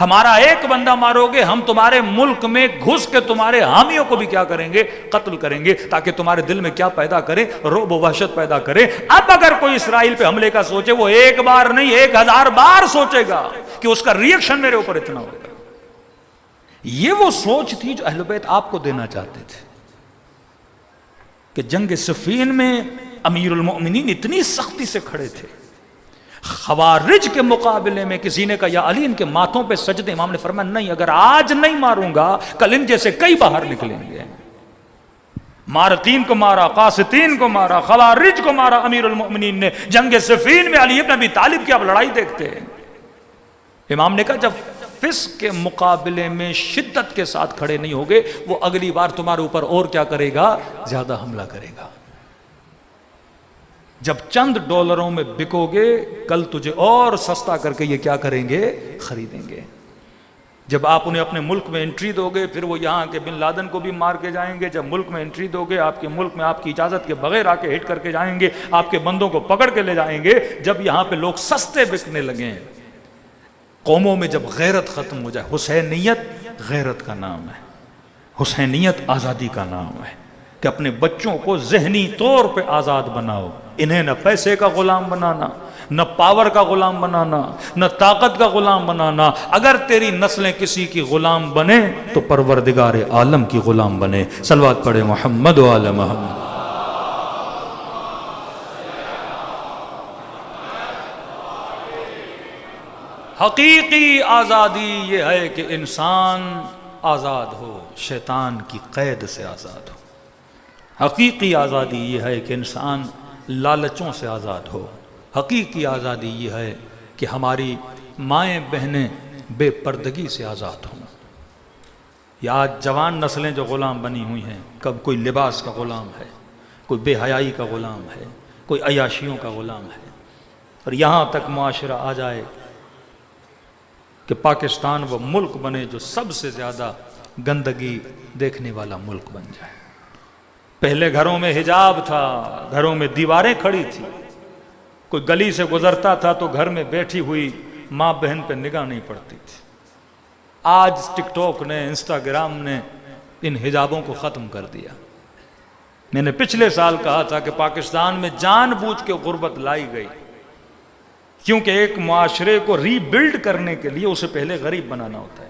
ہمارا ایک بندہ مارو گے ہم تمہارے ملک میں گھس کے تمہارے حامیوں کو بھی کیا کریں گے؟ قتل کریں گے، تاکہ تمہارے دل میں کیا پیدا کرے؟ رعب و وحشت پیدا کرے۔ اب اگر کوئی اسرائیل پہ حملے کا سوچے، وہ ایک بار نہیں 1000 بار سوچے گا کہ اس کا ریئیکشن میرے اوپر اتنا ہوگا۔ یہ وہ سوچ تھی جو اہل بیت آپ کو دینا چاہتے تھے کہ جنگ صفین میں امیر المؤمنین اتنی سختی سے کھڑے تھے، خوارج کے مقابلے میں کسی نے کہا یا علی ان کے ماتھوں پہ سجدے، امام نے فرمایا نہیں، اگر آج نہیں ماروں گا کل ان جیسے کئی باہر نکلیں گے۔ مارقین کو مارا، قاسطین کو مارا، خوارج کو مارا امیر المؤمنین نے۔ جنگ صفین میں علی ابن ابی طالب کی آپ لڑائی دیکھتے ہیں۔ امام نے کہا جب فسق کے مقابلے میں شدت کے ساتھ کھڑے نہیں ہوگے، وہ اگلی بار تمہارے اوپر اور کیا کرے گا؟ زیادہ حملہ کرے گا۔ جب چند ڈالروں میں بکو گے، کل تجھے اور سستا کر کے یہ کیا کریں گے؟ خریدیں گے۔ جب آپ انہیں اپنے ملک میں انٹری دو گے، پھر وہ یہاں کے بن لادن کو بھی مار کے جائیں گے۔ جب ملک میں انٹری دو گے، آپ کے ملک میں آپ کی اجازت کے بغیر آ کے ہٹ کر کے جائیں گے، آپ کے بندوں کو پکڑ کے لے جائیں گے۔ جب یہاں پہ لوگ سستے بکنے لگیں، قوموں میں جب غیرت ختم ہو جائے، حسینیت غیرت کا نام ہے، حسینیت آزادی کا نام ہے کہ اپنے بچوں کو ذہنی طور پہ آزاد بناؤ، انہیں نہ پیسے کا غلام بنانا، نہ پاور کا غلام بنانا، نہ طاقت کا غلام بنانا۔ اگر تیری نسلیں کسی کی غلام بنے تو پروردگار عالم کی غلام بنے۔ صلوات پڑھے محمد و آل محمد۔ حقیقی آزادی یہ ہے کہ انسان آزاد ہو، شیطان کی قید سے آزاد ہو۔ حقیقی آزادی یہ ہے کہ انسان لالچوں سے آزاد ہو۔ حقیقی آزادی یہ ہے کہ ہماری مائیں بہنیں بے پردگی سے آزاد ہوں۔ یا آج جوان نسلیں جو غلام بنی ہوئی ہیں، کب کوئی لباس کا غلام ہے، کوئی بے حیائی کا غلام ہے، کوئی عیاشیوں کا غلام ہے، اور یہاں تک معاشرہ آ جائے کہ پاکستان وہ ملک بنے جو سب سے زیادہ گندگی دیکھنے والا ملک بن جائے۔ پہلے گھروں میں حجاب تھا، گھروں میں دیواریں کھڑی تھی، کوئی گلی سے گزرتا تھا تو گھر میں بیٹھی ہوئی ماں بہن پہ نگاہ نہیں پڑتی تھی۔ آج ٹک ٹاک نے، انسٹاگرام نے ان حجابوں کو ختم کر دیا۔ میں نے پچھلے سال کہا تھا کہ پاکستان میں جان بوجھ کے غربت لائی گئی، کیونکہ ایک معاشرے کو ری بلڈ کرنے کے لیے اسے پہلے غریب بنانا ہوتا ہے۔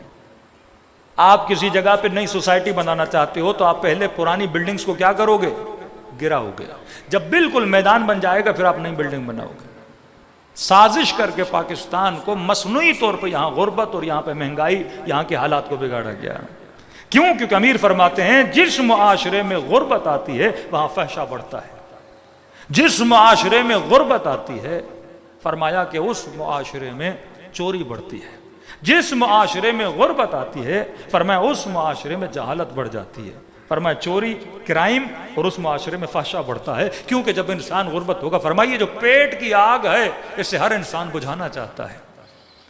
آپ کسی جگہ پہ نئی سوسائٹی بنانا چاہتے ہو تو آپ پہلے پرانی بلڈنگز کو کیا کرو گے؟ گراؤ گے۔ جب بالکل میدان بن جائے گا پھر آپ نئی بلڈنگ بناؤ گے۔ سازش کر کے پاکستان کو مصنوعی طور پہ یہاں غربت اور یہاں پہ مہنگائی، یہاں کے حالات کو بگاڑا گیا۔ کیوں؟ کیونکہ امیر فرماتے ہیں جس معاشرے میں غربت آتی ہے وہاں فحشہ بڑھتا ہے۔ جس معاشرے میں غربت آتی ہے، فرمایا کہ اس معاشرے میں چوری بڑھتی ہے۔ جس معاشرے میں غربت آتی ہے، فرمایا اس معاشرے میں جہالت بڑھ جاتی ہے۔ فرمایا چوری، کرائم، اور اس معاشرے میں فحشہ بڑھتا ہے، کیونکہ جب انسان غربت ہوگا، فرمائیے جو پیٹ کی آگ ہے اسے ہر انسان بجھانا چاہتا ہے،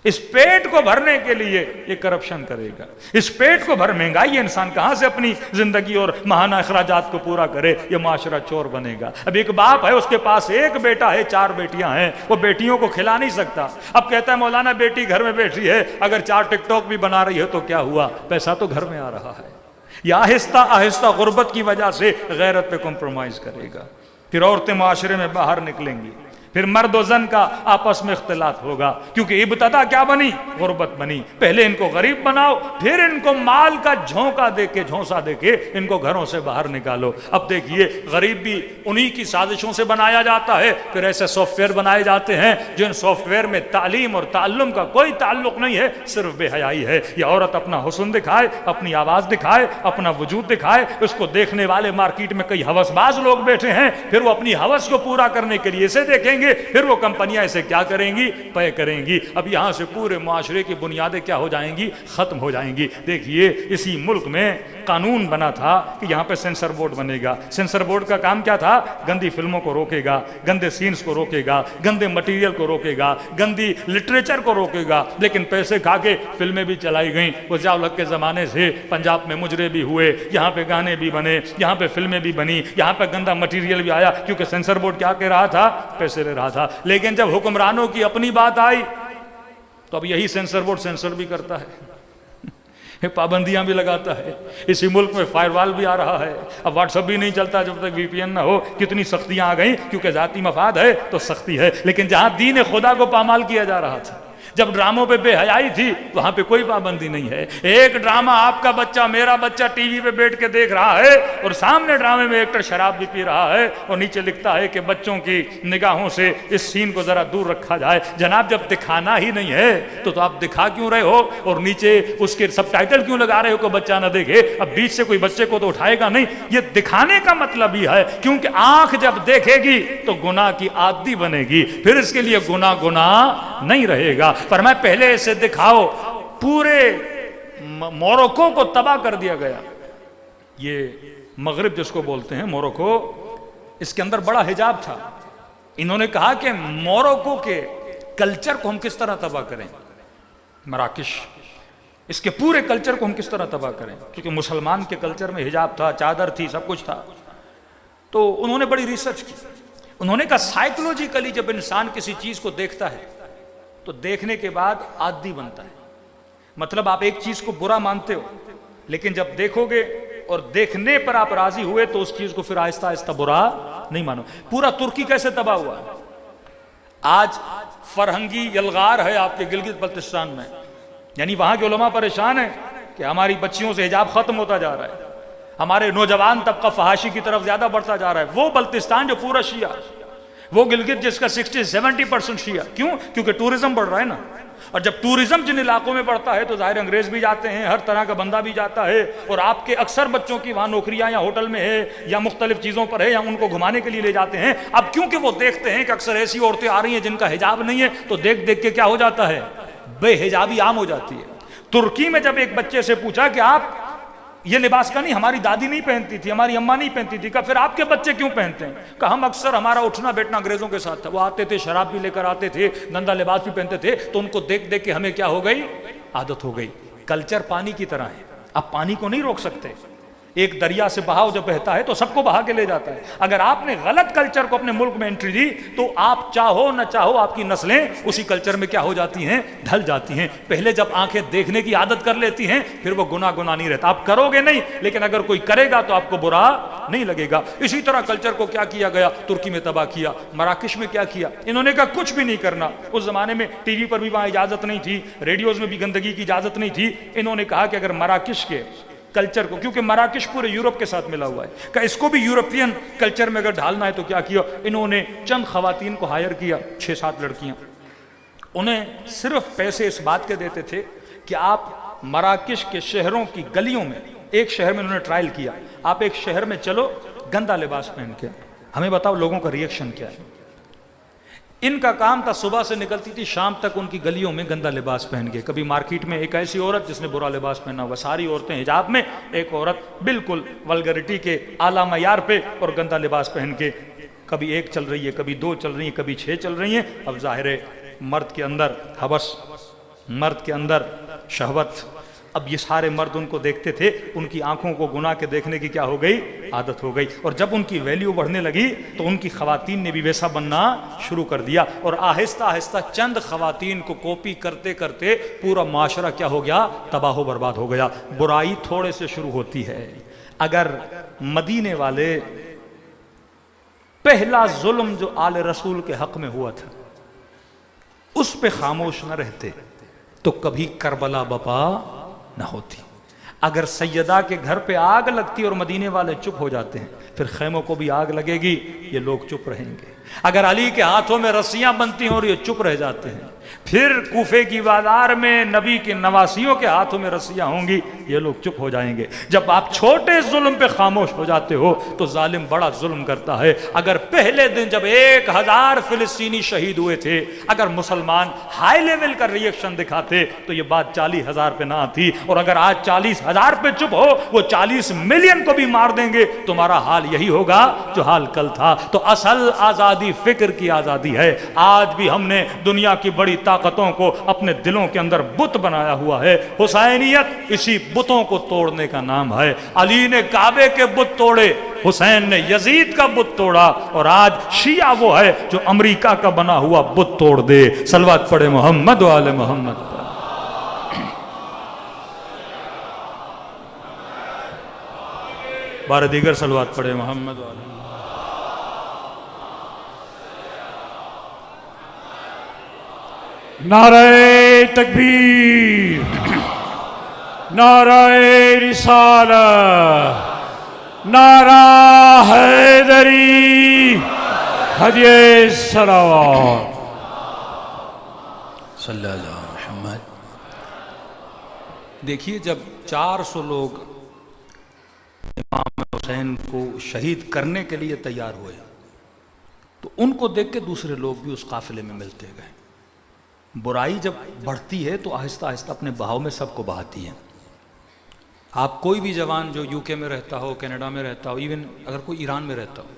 اس پیٹ کو بھرنے کے لیے یہ کرپشن کرے گا، اس پیٹ کو بھر مہنگائی ہے، انسان کہاں سے اپنی زندگی اور ماہانہ اخراجات کو پورا کرے؟ یہ معاشرہ چور بنے گا۔ اب ایک باپ ہے، اس کے پاس ایک بیٹا ہے، 4 بیٹیاں ہیں، وہ بیٹیوں کو کھلا نہیں سکتا۔ اب کہتا ہے مولانا بیٹی گھر میں بیٹھی ہے، اگر 4 ٹک ٹاک بھی بنا رہی ہے تو کیا ہوا؟ پیسہ تو گھر میں آ رہا ہے۔ یہ آہستہ آہستہ غربت کی وجہ سے غیرت پہ کمپرومائز کرے گا، پھر عورتیں معاشرے میں باہر نکلیں گی، پھر مرد و زن کا آپس میں اختلاط ہوگا، کیونکہ ابتدا کیا بنی؟ غربت بنی۔ پہلے ان کو غریب بناؤ، پھر ان کو مال کا جھونکا دے کے، جھونسا دے کے ان کو گھروں سے باہر نکالو۔ اب دیکھیے غریب بھی انہی کی سازشوں سے بنایا جاتا ہے، پھر ایسے سافٹ ویئر بنائے جاتے ہیں جن سافٹ ویئر میں تعلیم اور تعلم کا کوئی تعلق نہیں ہے، صرف بے حیائی ہے۔ یہ عورت اپنا حسن دکھائے، اپنی آواز دکھائے، اپنا وجود دکھائے، اس کو دیکھنے والے مارکیٹ میں کئی ہوس باز لوگ بیٹھے ہیں، پھر وہ اپنی ہوس کو پورا کرنے کے لیے اسے دیکھیں گے، پھر وہ کمپنیاں اسے کیا کریں گی؟ پے کریں گی۔ اب یہاں سے پورے معاشرے کی بنیادیں کیا ہو جائیں گی؟ ختم ہو جائیں گی۔ دیکھیے اسی ملک میں قانون بنا تھا کہ یہاں پہ سینسر بورڈ بنے گا۔ سینسر بورڈ کا کام کیا تھا؟ گندی فلموں کو روکے گا، گندے سینز کو روکے گا، گندے مٹیریل کو روکے گا، گندی لٹریچر کو روکے گا۔ لیکن پیسے کھا کے فلمیں بھی چلائی گئیں۔ وہ ضیاء الحق کے زمانے سے پنجاب میں مجرے بھی ہوئے، یہاں پہ گانے بھی بنے، یہاں پہ فلمیں بھی بنی، یہاں پہ گندا مٹیریل بھی آیا، کیونکہ سینسر بورڈ کیا کہہ رہا تھا؟ پیسے لے رہا تھا۔ لیکن جب حکمرانوں کی اپنی بات آئی تو اب یہی سینسر بورڈ سینسر بھی کرتا ہے، پابندیاں بھی لگاتا ہے۔ اسی ملک میں فائر وال بھی آ رہا ہے، اب واٹس ایپ بھی نہیں چلتا جب تک وی پی این نہ ہو۔ کتنی سختیاں آ گئیں، کیونکہ ذاتی مفاد ہے تو سختی ہے۔ لیکن جہاں دین خدا کو پامال کیا جا رہا تھا، جب ڈراموں پہ بے حیائی تھی، وہاں پہ کوئی پابندی نہیں ہے۔ ایک ڈرامہ آپ کا بچہ، میرا بچہ ٹی وی پہ بیٹھ کے دیکھ رہا ہے، اور سامنے ڈرامے میں ایکٹر شراب بھی پی رہا ہے، اور نیچے لکھتا ہے کہ بچوں کی نگاہوں سے اس سین کو ذرا دور رکھا جائے۔ جناب جب دکھانا ہی نہیں ہے تو آپ دکھا کیوں رہے ہو؟ اور نیچے اس کے سب ٹائٹل کیوں لگا رہے ہو کہ بچہ نہ دیکھے؟ اب بیچ سے کوئی بچے کو تو اٹھائے گا نہیں۔ یہ دکھانے کا مطلب ہی ہے، کیونکہ آنکھ جب دیکھے گی تو گناہ کی عادی بنے گی، پھر اس کے لیے گناہ نہیں رہے گا۔ فرمایا پہلے سے دکھاؤ۔ پورے موروکو کو تباہ کر دیا گیا۔ یہ مغرب جس کو بولتے ہیں موروکو، اس کے اندر بڑا حجاب تھا۔ انہوں نے کہا کہ موروکو کے کلچر کو ہم کس طرح تباہ کریں، مراکش اس کے پورے کلچر کو ہم کس طرح تباہ کریں، کیونکہ مسلمان کے کلچر میں حجاب تھا، چادر تھی، سب کچھ تھا۔ تو انہوں نے بڑی ریسرچ کی۔ انہوں نے کہا سائیکولوجیکلی جب انسان کسی چیز کو دیکھتا ہے تو دیکھنے کے بعد عادی بنتا ہے۔ مطلب آپ ایک چیز کو برا مانتے ہو، لیکن جب دیکھو گے اور دیکھنے پر آپ راضی ہوئے تو اس چیز کو پھر آہستہ آہستہ برا نہیں مانو۔ پورا ترکی کیسے تباہ ہوا؟ آج فرہنگی یلغار ہے آپ کے گلگت بلتستان میں، یعنی وہاں کے علماء پریشان ہیں کہ ہماری بچیوں سے حجاب ختم ہوتا جا رہا ہے، ہمارے نوجوان طبقہ فحاشی کی طرف زیادہ بڑھتا جا رہا ہے۔ وہ بلتستان جو پورا شیعہ، وہ گلگت جس کا 60-70% شیعہ، کیوں؟ کیونکہ ٹورزم بڑھ رہا ہے نا، اور جب ٹورزم جن علاقوں میں بڑھتا ہے تو ظاہر انگریز بھی جاتے ہیں، ہر طرح کا بندہ بھی جاتا ہے، اور آپ کے اکثر بچوں کی وہاں نوکریاں یا ہوٹل میں ہے یا مختلف چیزوں پر ہے، یا ان کو گھمانے کے لیے لے جاتے ہیں۔ اب کیونکہ وہ دیکھتے ہیں کہ اکثر ایسی عورتیں آ رہی ہیں جن کا حجاب نہیں ہے، تو دیکھ دیکھ کے کیا ہو جاتا ہے؟ بے حجابی عام ہو جاتی ہے۔ ترکی میں جب ایک بچے سے پوچھا کہ آپ یہ لباس کا نہیں، ہماری دادی نہیں پہنتی تھی، ہماری اماں نہیں پہنتی تھی، کہ پھر آپ کے بچے کیوں پہنتے ہیں؟ کہ ہم اکثر ہمارا اٹھنا بیٹھنا انگریزوں کے ساتھ تھا، وہ آتے تھے شراب بھی لے کر آتے تھے، گندا لباس بھی پہنتے تھے، تو ان کو دیکھ دیکھ کے ہمیں کیا ہو گئی؟ عادت ہو گئی۔ کلچر پانی کی طرح ہے، آپ پانی کو نہیں روک سکتے۔ ایک دریا سے بہاؤ جب بہتا ہے تو سب کو بہا کے لے جاتا ہے۔ اگر آپ نے غلط کلچر کو اپنے ملک میں انٹری دی تو آپ چاہو نہ چاہو آپ کی نسلیں اسی کلچر میں کیا ہو جاتی ہیں؟ ڈھل جاتی ہیں۔ پہلے جب آنکھیں دیکھنے کی عادت کر لیتی ہیں پھر وہ گناہ نہیں رہتا۔ آپ کرو گے نہیں، لیکن اگر کوئی کرے گا تو آپ کو برا نہیں لگے گا۔ اسی طرح کلچر کو کیا کیا گیا؟ ترکی میں تباہ کیا۔ مراکش میں کیا کیا؟ انہوں نے کہا کچھ بھی نہیں کرنا۔ اس زمانے میں ٹی وی پر بھی وہاں اجازت نہیں تھی، ریڈیوز میں بھی گندگی کی اجازت نہیں تھی۔ انہوں نے کہا کہ اگر مراکش کے کلچر کو، کیونکہ مراکش پورے یورپ کے ساتھ ملا ہوا ہے، کہ اس کو بھی یورپین کلچر میں اگر ڈھالنا ہے تو کیا کیا؟ انہوں نے چند خواتین کو ہائر کیا، 6-7 لڑکیاں، انہیں صرف پیسے اس بات کے دیتے تھے کہ آپ مراکش کے شہروں کی گلیوں میں، ایک شہر میں انہوں نے ٹرائل کیا، آپ ایک شہر میں چلو گندا لباس پہن کے، ہمیں بتاؤ لوگوں کا ریئیکشن کیا ہے۔ ان کا کام تھا صبح سے نکلتی تھی شام تک ان کی گلیوں میں گندا لباس پہن کے۔ کبھی مارکیٹ میں ایک ایسی عورت جس نے برا لباس پہنا ہوا، ساری عورتیں حجاب میں، ایک عورت بالکل ولگرٹی کے اعلیٰ معیار پہ اور گندا لباس پہن کے، کبھی ایک چل رہی ہے، کبھی 2 چل رہی ہیں، کبھی 6 چل رہی ہیں۔ اب ظاہر ہے مرد کے اندر حوث مرد کے اندر شہوت. اب یہ سارے مرد ان کو دیکھتے تھے, ان کی آنکھوں کو گناہ کے دیکھنے کی کیا ہو گئی, عادت ہو گئی, اور جب ان کی ویلیو بڑھنے لگی تو ان کی خواتین نے بھی ویسا بننا شروع کر دیا, اور آہستہ آہستہ چند خواتین کو کاپی کرتے کرتے پورا معاشرہ کیا ہو گیا, تباہ و برباد ہو گیا. برائی تھوڑے سے شروع ہوتی ہے. اگر مدینے والے پہلا ظلم جو آل رسول کے حق میں ہوا تھا اس پہ خاموش نہ رہتے تو کبھی کربلا بپا نہ ہوتی. اگر سیدہ کے گھر پہ آگ لگتی اور مدینے والے چپ ہو جاتے ہیں, پھر خیموں کو بھی آگ لگے گی, یہ لوگ چپ رہیں گے. اگر علی کے ہاتھوں میں رسیاں بنتی ہیں اور یہ چپ رہ جاتے ہیں, پھر کوفے کی بازار میں نبی کے نواسیوں کے ہاتھوں میں رسیاں ہوں گی, یہ لوگ چپ ہو جائیں گے. جب آپ چھوٹے ظلم پہ خاموش ہو جاتے ہو تو ظالم بڑا ظلم کرتا ہے. اگر پہلے دن جب 1000 فلسطینی شہید ہوئے تھے, اگر مسلمان ہائی لیول کا ریئیکشن دکھاتے تو یہ بات 40,000 پہ نہ آتی, اور اگر آج 40,000 پہ چپ ہو, وہ 40 ملین کو بھی مار دیں گے, تمہارا حال یہی ہوگا جو حال کل تھا. تو اصل آزادی فکر کی آزادی ہے. آج بھی ہم نے دنیا کی بڑی طاقتوں کو اپنے دلوں کے اندر بت بنایا ہوا ہے. حسینیت اسی بتوں کو توڑنے کا نام ہے. علی نے کعبے کے بت توڑے, حسین نے یزید کا بت توڑا, اور آج شیعہ وہ ہے جو امریکہ کا بنا ہوا بت توڑ دے. صلوات پڑھے محمد و آل محمد. بار دیگر صلوات پڑھے محمد و آل محمد. نعرہ تکبیر, نعرہ رسالت, نعرہ حیدری, ہدیہ صلوات. صلی اللہ علیہ محمد. دیکھیے جب 400 لوگ امام حسین کو شہید کرنے کے لیے تیار ہوئے تو ان کو دیکھ کے دوسرے لوگ بھی اس قافلے میں ملتے گئے. برائی جب بڑھتی ہے تو آہستہ آہستہ اپنے بہاؤ میں سب کو بہاتی ہے. آپ کوئی بھی جوان جو یو کے میں رہتا ہو, کینیڈا میں رہتا ہو, ایون اگر کوئی ایران میں رہتا ہو,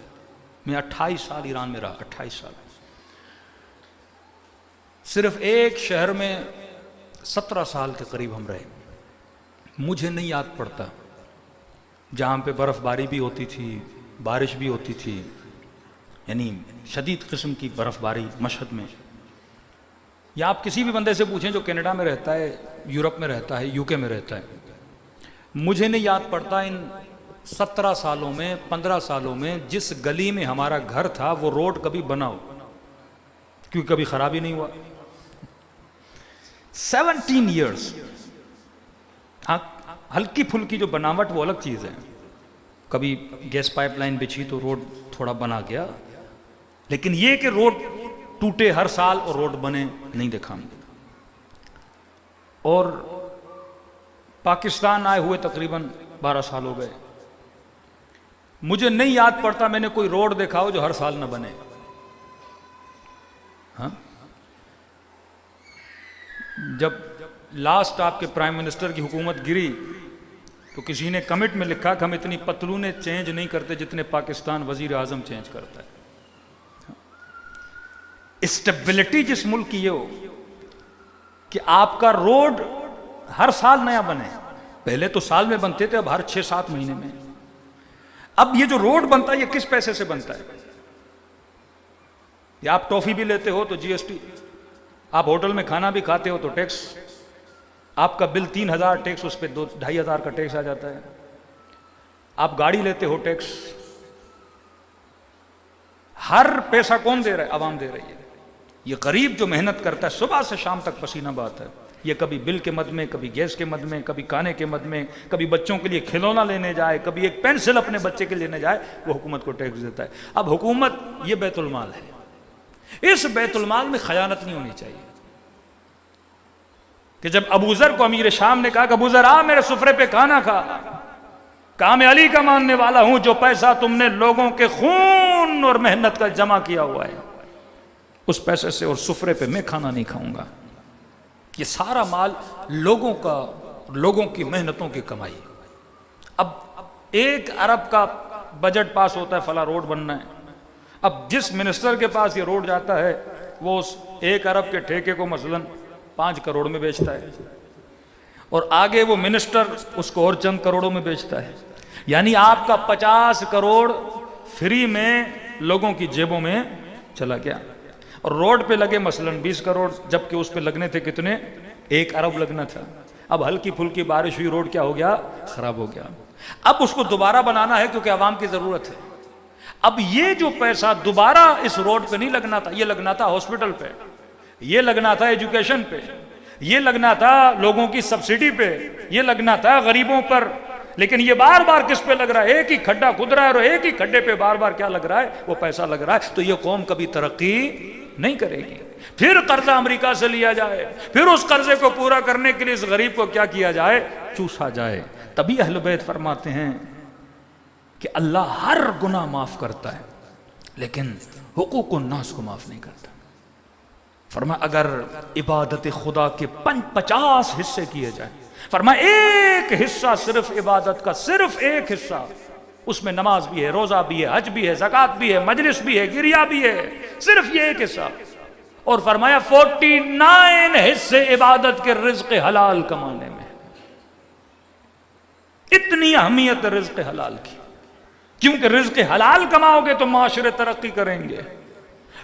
میں 28 سال ایران میں رہا, 28 سال, صرف ایک شہر میں 17 سال کے قریب ہم رہے. مجھے نہیں یاد پڑتا جہاں پہ برف باری بھی ہوتی تھی, بارش بھی ہوتی تھی, یعنی شدید قسم کی برف باری مشہد میں. یا آپ کسی بھی بندے سے پوچھیں جو کینیڈا میں رہتا ہے, یورپ میں رہتا ہے, یو کے میں رہتا ہے, مجھے نہیں یاد پڑتا ان 17 سالوں میں 15 سالوں میں جس گلی میں ہمارا گھر تھا وہ روڈ کبھی بنا ہو, کیونکہ کبھی خرابی نہیں ہوا. 17 ایئرس. ہلکی پھلکی جو بناوٹ وہ الگ چیز ہے, کبھی گیس پائپ لائن بچھی تو روڈ تھوڑا بنا گیا, لیکن یہ کہ روڈ ٹوٹے ہر سال اور روڈ بنے نہیں دیکھا. اور پاکستان آئے ہوئے تقریباً 12 سال ہو گئے, مجھے نہیں یاد پڑتا میں نے کوئی روڈ دیکھا ہو جو ہر سال نہ بنے. ہاں, جب لاسٹ آپ کے پرائم منسٹر کی حکومت گری تو کسی نے کمنٹ میں لکھا کہ ہم اتنی پتلونیں چینج نہیں کرتے جتنے پاکستان وزیر اعظم چینج کرتا ہے. اسٹیبلٹی جس ملک کی یہ ہو کہ آپ کا روڈ ہر سال نیا بنے. پہلے تو سال میں بنتے تھے, اب ہر 6-7 مہینے میں. اب یہ جو روڈ بنتا ہے یہ کس پیسے سے بنتا ہے؟ یا آپ ٹافی بھی لیتے ہو تو جی ایس ٹی, آپ ہوٹل میں کھانا بھی کھاتے ہو تو ٹیکس, آپ کا بل 3,000 ٹیکس, اس پہ 2,500 کا ٹیکس آ جاتا ہے. آپ گاڑی لیتے ہو ٹیکس. ہر پیسہ کون دے رہا ہے؟ عوام دے رہی ہے. یہ غریب جو محنت کرتا ہے صبح سے شام تک پسینہ بہاتا ہے, یہ کبھی بل کے مد میں, کبھی گیس کے مد میں, کبھی کھانے کے مد میں, کبھی بچوں کے لیے کھلونا لینے جائے, کبھی ایک پینسل اپنے بچے کے لینے جائے, وہ حکومت کو ٹیکس دیتا ہے. اب حکومت یہ بیت المال ہے, اس بیت المال میں خیانت نہیں ہونی چاہیے. کہ جب ابو ذر کو امیر شام نے کہا کہ ابو ذر آ میرے سفرے پہ کھانا کھا, کہا میں علی کا ماننے والا ہوں, جو پیسہ تم نے لوگوں کے خون اور محنت کا جمع کیا ہوا ہے اس پیسے سے اور سفرے پہ میں کھانا نہیں کھاؤں گا. یہ سارا مال لوگوں کا, لوگوں کی محنتوں کی کمائی. اب 1 ارب کا بجٹ پاس ہوتا ہے, فلاں روڈ بننا ہے. اب جس منسٹر کے پاس یہ روڈ جاتا ہے وہ اس 1 ارب کے ٹھیکے کو مثلاً 5 کروڑ میں بیچتا ہے، اور آگے وہ منسٹر اس کو اور چند کروڑوں میں بیچتا ہے. یعنی آپ کا 50 کروڑ فری میں لوگوں کی جیبوں میں چلا گیا. اور روڈ پہ لگے مثلاً 20 کروڑ، جبکہ اس پہ لگنے تھے کتنے؟ 1 ارب لگنا تھا. اب ہلکی پھلکی بارش ہوئی، روڈ کیا ہو گیا؟ خراب ہو گیا. اب اس کو دوبارہ بنانا ہے کیونکہ عوام کی ضرورت ہے. اب یہ جو پیسہ دوبارہ اس روڈ پہ نہیں لگنا تھا، یہ لگنا تھا ہاسپٹل پہ، یہ لگنا تھا ایجوکیشن پہ، یہ لگنا تھا لوگوں کی سبسڈی پہ، یہ لگنا تھا غریبوں پر. لیکن یہ بار بار کس پہ لگ رہا ہے؟ ایک ہی کھڈا کھد رہا ہے، اور ایک ہی کھڈے پہ بار بار کیا لگ رہا ہے؟ وہ پیسہ لگ رہا ہے. تو یہ قوم کبھی ترقی نہیں کرے گی. پھر قرضہ امریکہ سے لیا جائے، پھر اس قرضے کو پورا کرنے کے لیے اس غریب کو کیا کیا جائے؟ چوسا جائے. تبھی اہل بیت فرماتے ہیں کہ اللہ ہر گناہ معاف کرتا ہے لیکن حقوق الناس کو معاف نہیں کرتا. فرمایا اگر عبادت خدا کے 50 حصے کیے جائیں، فرمایا ایک حصہ صرف عبادت کا، صرف ایک حصہ، اس میں نماز بھی ہے، روزہ بھی ہے، حج بھی ہے، زکوٰۃ بھی ہے، مجلس بھی ہے، گریہ بھی ہے، صرف یہ ایک حصہ. اور فرمایا 49 حصے عبادت کے رزق حلال کمانے میں. اتنی اہمیت رزق حلال کی، کیونکہ رزق حلال کماؤ گے تو معاشرے ترقی کریں گے.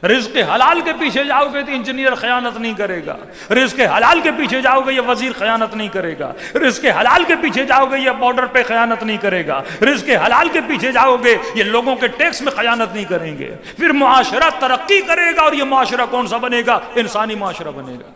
رزق حلال کے پیچھے جاؤ گے تو انجینئر خیانت نہیں کرے گا. رزق حلال کے پیچھے جاؤ گے یہ وزیر خیانت نہیں کرے گا. رزق حلال کے پیچھے جاؤ گے یہ بارڈر پہ خیانت نہیں کرے گا. رزق حلال کے پیچھے جاؤ گے یہ لوگوں کے ٹیکس میں خیانت نہیں کریں گے. پھر معاشرہ ترقی کرے گا، اور یہ معاشرہ کون سا بنے گا؟ انسانی معاشرہ بنے گا.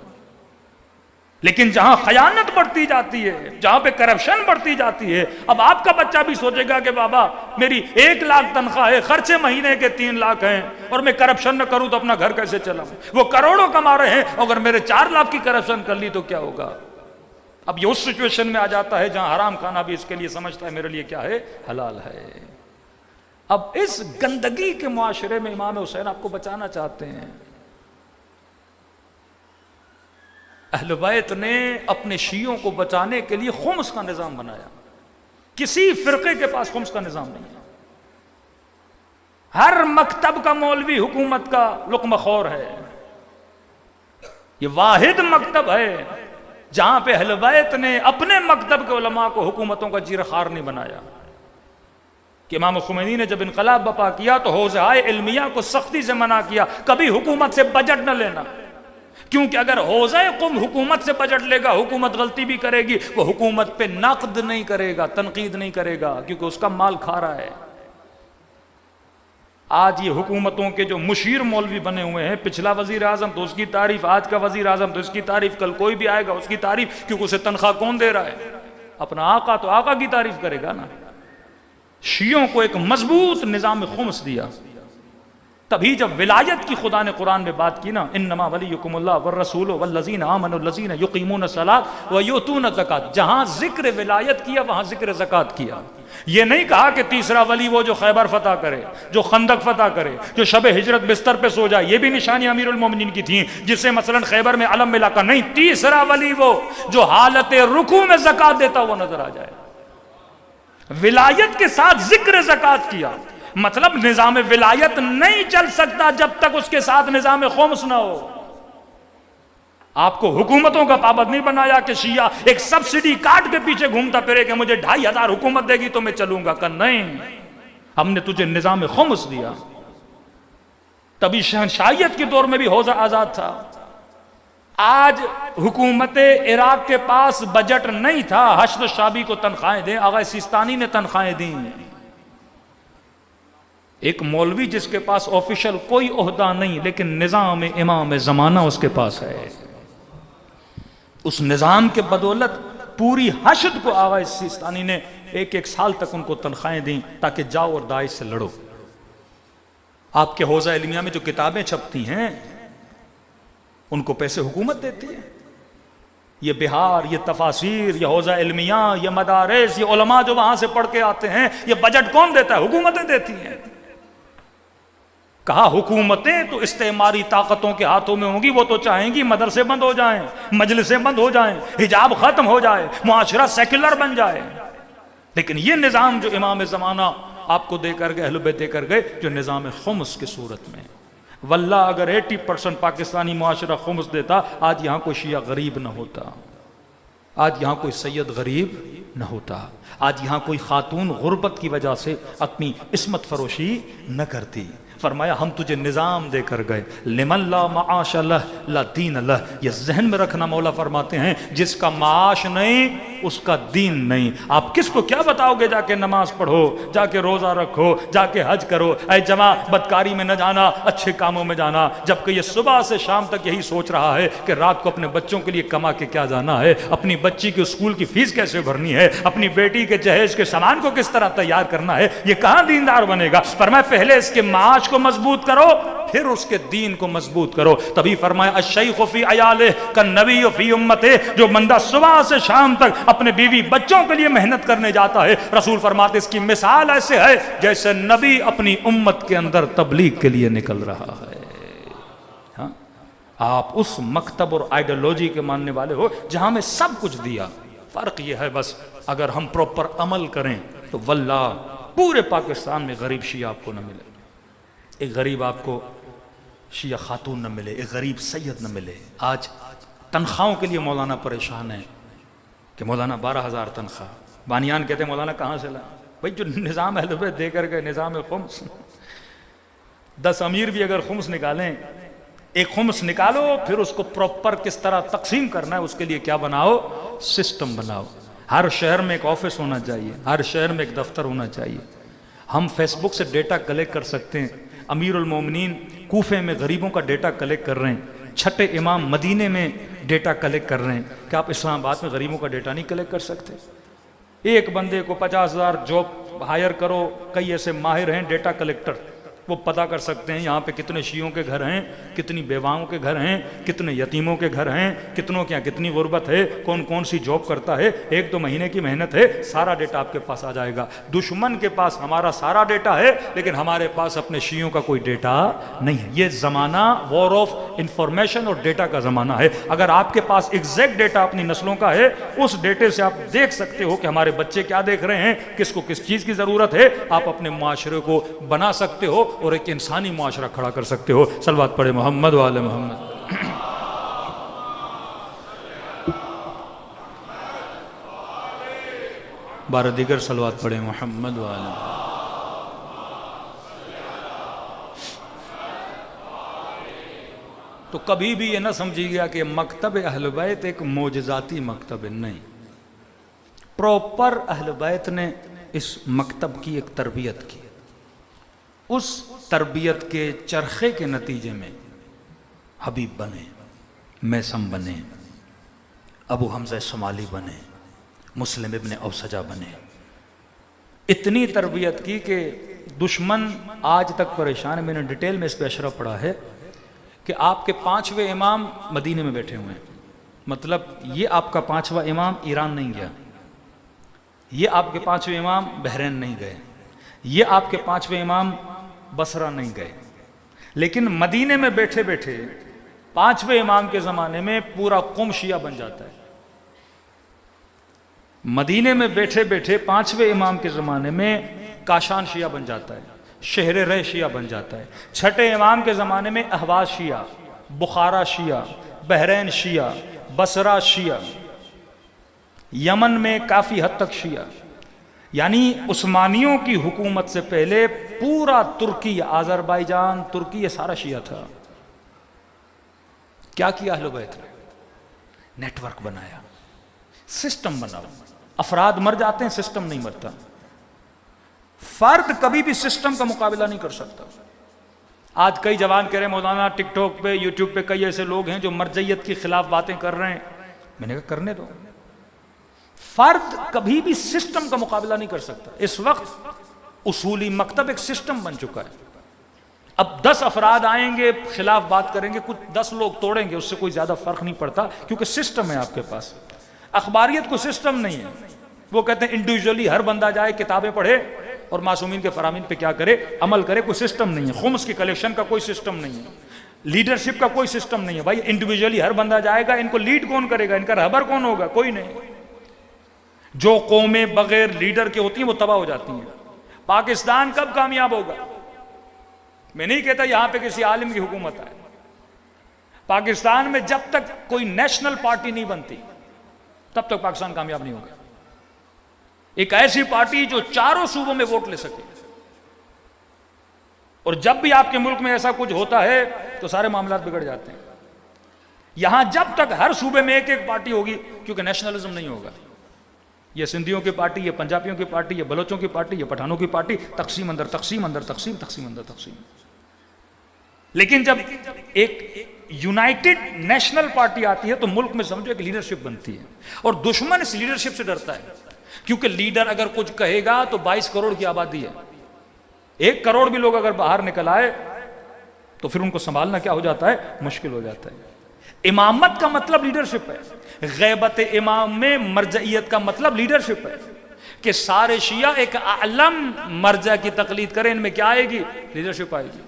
لیکن جہاں خیانت بڑھتی جاتی ہے، جہاں پہ کرپشن بڑھتی جاتی ہے، اب آپ کا بچہ بھی سوچے گا کہ بابا میری 1 لاکھ تنخواہ ہے، خرچے مہینے کے 3 لاکھ ہیں، اور میں کرپشن نہ کروں تو اپنا گھر کیسے چلاؤں؟ وہ کروڑوں کما رہے ہیں، اگر میرے 4 لاکھ کی کرپشن کر لی تو کیا ہوگا؟ اب یہ اس سچویشن میں آ جاتا ہے جہاں حرام کھانا بھی اس کے لیے سمجھتا ہے میرے لیے کیا ہے؟ حلال ہے. اب اس گندگی کے معاشرے میں امام حسین آپ کو بچانا چاہتے ہیں. اہل بیت نے اپنے شیعوں کو بچانے کے لیے خمس کا نظام بنایا. کسی فرقے کے پاس خمس کا نظام نہیں ہے. ہر مکتب کا مولوی حکومت کا لقمہ خور ہے. یہ واحد مکتب ہے جہاں پہ اہل بیت نے اپنے مکتب کے علماء کو حکومتوں کا جیرخوار نہیں بنایا. کہ امام خمینی نے جب انقلاب برپا کیا تو حوزہ علمیہ کو سختی سے منع کیا، کبھی حکومت سے بجٹ نہ لینا، کیونکہ اگر حوزہ قم حکومت سے بجٹ لے گا، حکومت غلطی بھی کرے گی، وہ حکومت پہ نقد نہیں کرے گا، تنقید نہیں کرے گا، کیونکہ اس کا مال کھا رہا ہے. آج یہ حکومتوں کے جو مشیر مولوی بنے ہوئے ہیں، پچھلا وزیر اعظم تو اس کی تعریف، آج کا وزیر اعظم تو اس کی تعریف، کل کوئی بھی آئے گا اس کی تعریف، کیونکہ اسے تنخواہ کون دے رہا ہے؟ اپنا آقا. تو آقا کی تعریف کرے گا نا. شیعوں کو ایک مضبوط نظام خمس دیا. تبھی جب ولایت کی خدا نے قرآن میں بات کی نا، انما ولیکم اللہ والرسول والذین آمنوا الذین یقیمون الصلاۃ ویؤتون الزکاۃ، جہاں ذکر ولایت کیا وہاں ذکر زکات کیا. یہ نہیں کہا کہ تیسرا ولی وہ جو خیبر فتح کرے، جو خندق فتح کرے، جو شب ہجرت بستر پہ سو جائے. یہ بھی نشانی امیر المومنین کی تھیں جس سے مثلا خیبر میں علم ملا کر. نہیں، تیسرا ولی وہ جو حالت رکوع میں زکات دیتا وہ نظر آ جائے. ولایت کے ساتھ ذکر زکات کیا، مطلب نظام ولایت نہیں چل سکتا جب تک اس کے ساتھ نظام خمس نہ ہو. آپ کو حکومتوں کا پابند نہیں بنایا کہ شیعہ ایک سبسڈی کارڈ کے پیچھے گھومتا پھرے کہ مجھے 2500 حکومت دے گی تو میں چلوں گا. کہ نہیں، ہم نے تجھے نظام خمس دیا. تبھی شہنشاہیت کے دور میں بھی حوزہ آزاد تھا. آج حکومت عراق کے پاس بجٹ نہیں تھا حشد شابی کو تنخواہیں دیں، آغا سیستانی نے تنخواہیں دیں. ایک مولوی جس کے پاس آفیشل کوئی عہدہ نہیں لیکن نظام امام زمانہ اس کے پاس ہے، اس نظام کے بدولت پوری حشد کو آغا سیستانی نے 1 سال تک ان کو تنخواہیں دیں تاکہ جاؤ اور داعش سے لڑو. آپ کے حوزہ علمیہ میں جو کتابیں چھپتی ہیں ان کو پیسے حکومت دیتی ہے. یہ بہار، یہ تفاسیر، یہ حوزہ علمیہ، یہ مدارس، یہ علماء جو وہاں سے پڑھ کے آتے ہیں، یہ بجٹ کون دیتا ہے؟ حکومتیں دیتی ہیں. کہا حکومتیں تو استعماری طاقتوں کے ہاتھوں میں ہوں گی، وہ تو چاہیں گی مدرسے بند ہو جائیں، مجلسیں بند ہو جائیں، حجاب ختم ہو جائے، معاشرہ سیکولر بن جائے. لیکن یہ نظام جو امام زمانہ آپ کو دے کر گئے، اہل بیت دے کر گئے، جو نظام خمس کی صورت میں واللہ اگر 80% پاکستانی معاشرہ خمس دیتا، آج یہاں کوئی شیعہ غریب نہ ہوتا، آج یہاں کوئی سید غریب نہ ہوتا، آج یہاں کوئی خاتون غربت کی وجہ سے اپنی عصمت فروشی نہ کرتی۔ فرمایا ہم تجھے نظام دے کر گئے، لمن لا معاش لہ لا دین لہ، یہ ذہن میں رکھنا، مولا فرماتے ہیں جس کا معاش نہیں اس کا دین نہیں۔ آپ کس کو کیا بتاؤ گے جا کے نماز پڑھو، جا کے روزہ رکھو، جا کے حج کرو، اے جماع بدکاری میں نہ جانا، اچھے کاموں میں جانا، جبکہ یہ صبح سے شام تک یہی سوچ رہا ہے کہ رات کو اپنے بچوں کے لیے کما کے کیا جانا ہے، اپنی بچی کی اسکول کی فیس کیسے بھرنی ہے، اپنی بیٹی کے جہیز کے سامان کو کس طرح تیار کرنا ہے، یہ کہاں دیندار بنے گا؟ فرمایا پہلے اس کے معاش کو مضبوط کرو، پھر اس کے دین کو مضبوط کرو۔ تبھی فرمایا الشیخ فی عیالہ کالنبی فی امتہ، جو بندہ صبح سے شام تک اپنے بیوی بچوں کے لیے محنت کرنے جاتا ہے، رسول فرماتے اس کی مثال ایسے ہے جیسے نبی اپنی امت کے اندر تبلیغ کے لیے نکل رہا ہے۔ ہاں؟ آپ اس مکتب اور آئیڈیالوجی کے ماننے والے ہو جہاں میں سب کچھ دیا، فرق یہ ہے بس اگر ہم پروپر عمل کریں تو واللہ پورے پاکستان میں غریب شیعہ آپ کو نہ ملے، ایک غریب آپ کو شیعہ خاتون نہ ملے، ایک غریب سید نہ ملے۔ آج تنخواہوں کے لیے مولانا پریشان ہیں کہ مولانا 12,000 تنخواہ، بانیان کہتے ہیں مولانا کہاں سے لائیں؟ بھائی جو نظام اہل بیت دے کر گئے، نظام خمس، 10 امیر بھی اگر خمس نکالیں، ایک خمس نکالو، پھر اس کو پروپر کس طرح تقسیم کرنا ہے اس کے لیے کیا بناؤ، سسٹم بناؤ۔ ہر شہر میں ایک آفس ہونا چاہیے، ہر شہر میں ایک دفتر ہونا چاہیے۔ ہم فیس بک سے ڈیٹا کلیکٹ کر سکتے ہیں، امیر المومنین کوفے میں غریبوں کا ڈیٹا کلیکٹ کر رہے ہیں، چھٹے امام مدینے میں ڈیٹا کلیکٹ کر رہے ہیں، کہ آپ اسلام آباد میں غریبوں کا ڈیٹا نہیں کلیکٹ کر سکتے؟ ایک بندے کو 50,000 جاب ہائر کرو، کئی ایسے ماہر ہیں ڈیٹا کلیکٹر، وہ پتہ کر سکتے ہیں یہاں پہ کتنے شیعوں کے گھر ہیں، کتنی بیواؤں کے گھر ہیں، کتنے یتیموں کے گھر ہیں، کتنوں کے یہاں کتنی غربت ہے، کون کون سی جاب کرتا ہے، 1-2 مہینے کی محنت ہے، سارا ڈیٹا آپ کے پاس آ جائے گا۔ دشمن کے پاس ہمارا سارا ڈیٹا ہے لیکن ہمارے پاس اپنے شیعوں کا کوئی ڈیٹا نہیں ہے۔ یہ زمانہ وار آف انفارمیشن اور ڈیٹا کا زمانہ ہے۔ اگر آپ کے پاس ایگزیکٹ ڈیٹا اپنی نسلوں کا ہے، اس ڈیٹے سے آپ دیکھ سکتے ہو کہ ہمارے بچے کیا دیکھ رہے ہیں، کس کو کس چیز کی ضرورت ہے، آپ اپنے معاشرے کو بنا سکتے ہو اور ایک انسانی معاشرہ کھڑا کر سکتے ہو۔ صلوات پڑھے محمد وآل محمد۔ بارہ دیگر صلوات پڑھے محمد وآل محمد۔ تو کبھی بھی یہ نہ سمجھی گیا کہ مکتب اہل بیت ایک معجزاتی مکتب ہے، نہیں، پروپر اہل بیت نے اس مکتب کی ایک تربیت کی، اس تربیت کے چرخے کے نتیجے میں حبیب بنے، میثم بنے، ابو حمزہ شمالی بنے، مسلم ابن اوسجہ بنے۔ اتنی تربیت کی کہ دشمن آج تک پریشان ہے۔ میں نے ڈیٹیل میں اس پہ اشرح پڑھا ہے کہ آپ کے 5ویں امام مدینے میں بیٹھے ہوئے ہیں، مطلب یہ آپ کا 5واں امام ایران نہیں گیا، یہ آپ کے 5ویں امام بحرین نہیں گئے، یہ آپ کے 5ویں امام بصرہ نہیں گئے، لیکن مدینے میں بیٹھے بیٹھے 5ویں امام کے زمانے میں پورا قم شیعہ بن جاتا ہے۔ مدینے میں بیٹھے بیٹھے 5ویں امام کے زمانے میں کاشان شیعہ بن جاتا ہے، شہر رہ شیعہ بن جاتا ہے۔ 6 امام کے زمانے میں اہواز شیعہ، بخارا شیعہ، بحرین شیعہ، بصرہ شیعہ، یمن میں کافی حد تک شیعہ، یعنی عثمانیوں کی حکومت سے پہلے پورا ترکی، آذربائیجان، ترکی، یہ سارا شیعہ تھا۔ کیا کیا اہل بیت نے؟ نیٹ ورک بنایا، سسٹم بناؤ۔ افراد مر جاتے ہیں، سسٹم نہیں مرتا۔ فرد کبھی بھی سسٹم کا مقابلہ نہیں کر سکتا۔ آج کئی جوان کہہ رہے ہیں مولانا ٹک ٹاک پہ، یوٹیوب پہ کئی ایسے لوگ ہیں جو مرجعیت کے خلاف باتیں کر رہے ہیں۔ میں نے کہا کرنے دو، فرد کبھی بھی سسٹم کا مقابلہ نہیں کر سکتا۔ اس وقت اصولی مکتب ایک سسٹم بن چکا ہے۔ اب 10 افراد آئیں گے خلاف بات کریں گے، کچھ 10 لوگ توڑیں گے، اس سے کوئی زیادہ فرق نہیں پڑتا، کیونکہ سسٹم ہے آپ کے پاس۔ اخباریت کو سسٹم نہیں ہے، وہ کہتے ہیں انڈیویجولی ہر بندہ جائے کتابیں پڑھے اور معصومین کے فرامین پہ کیا کرے، عمل کرے، کوئی سسٹم نہیں ہے۔ خمس کی کلیکشن کا کوئی سسٹم نہیں ہے، لیڈرشپ کا کوئی سسٹم نہیں ہے۔ بھائی انڈیویجولی ہر بندہ جائے گا، ان کو لیڈ کون کرے گا، ان کا رہبر کون ہوگا؟ کوئی نہیں۔ جو قومیں بغیر لیڈر کے ہوتی ہیں وہ تباہ ہو جاتی ہیں۔ پاکستان کب کامیاب ہوگا؟ میں نہیں کہتا یہاں پہ کسی عالم کی حکومت آئے. پاکستان میں جب تک کوئی نیشنل پارٹی نہیں بنتی تب تک پاکستان کامیاب نہیں ہوگا. ایک ایسی پارٹی جو چاروں صوبوں میں ووٹ لے سکے. اور جب بھی آپ کے ملک میں ایسا کچھ ہوتا ہے تو سارے معاملات بگڑ جاتے ہیں. یہاں جب تک ہر صوبے میں ایک ایک پارٹی ہوگی, کیونکہ نیشنلزم نہیں ہوگا. یہ سندھیوں کی پارٹی, یہ پنجابیوں کی پارٹی, یہ بلوچوں کی پارٹی, یہ پٹھانوں کی پارٹی, تقسیم اندر تقسیم اندر تقسیم, تقسیم اندر تقسیم. لیکن جب ایک یونائٹڈ نیشنل پارٹی آتی ہے تو ملک میں سمجھو ایک لیڈرشپ بنتی ہے. اور دشمن اس لیڈرشپ سے ڈرتا ہے, کیونکہ لیڈر اگر کچھ کہے گا تو 22 کروڑ کی آبادی ہے. 1 کروڑ بھی لوگ اگر باہر نکل آئے تو پھر ان کو سنبھالنا کیا ہو جاتا ہے, مشکل ہو جاتا ہے. امامت کا مطلب لیڈرشپ ہے. غیبت امام میں مرجعیت کا مطلب لیڈرشپ ہے کہ سارے شیعہ ایک اعلم مرجع کی تقلید کریں. ان میں کیا آئے گی؟ لیڈرشپ آئے گی.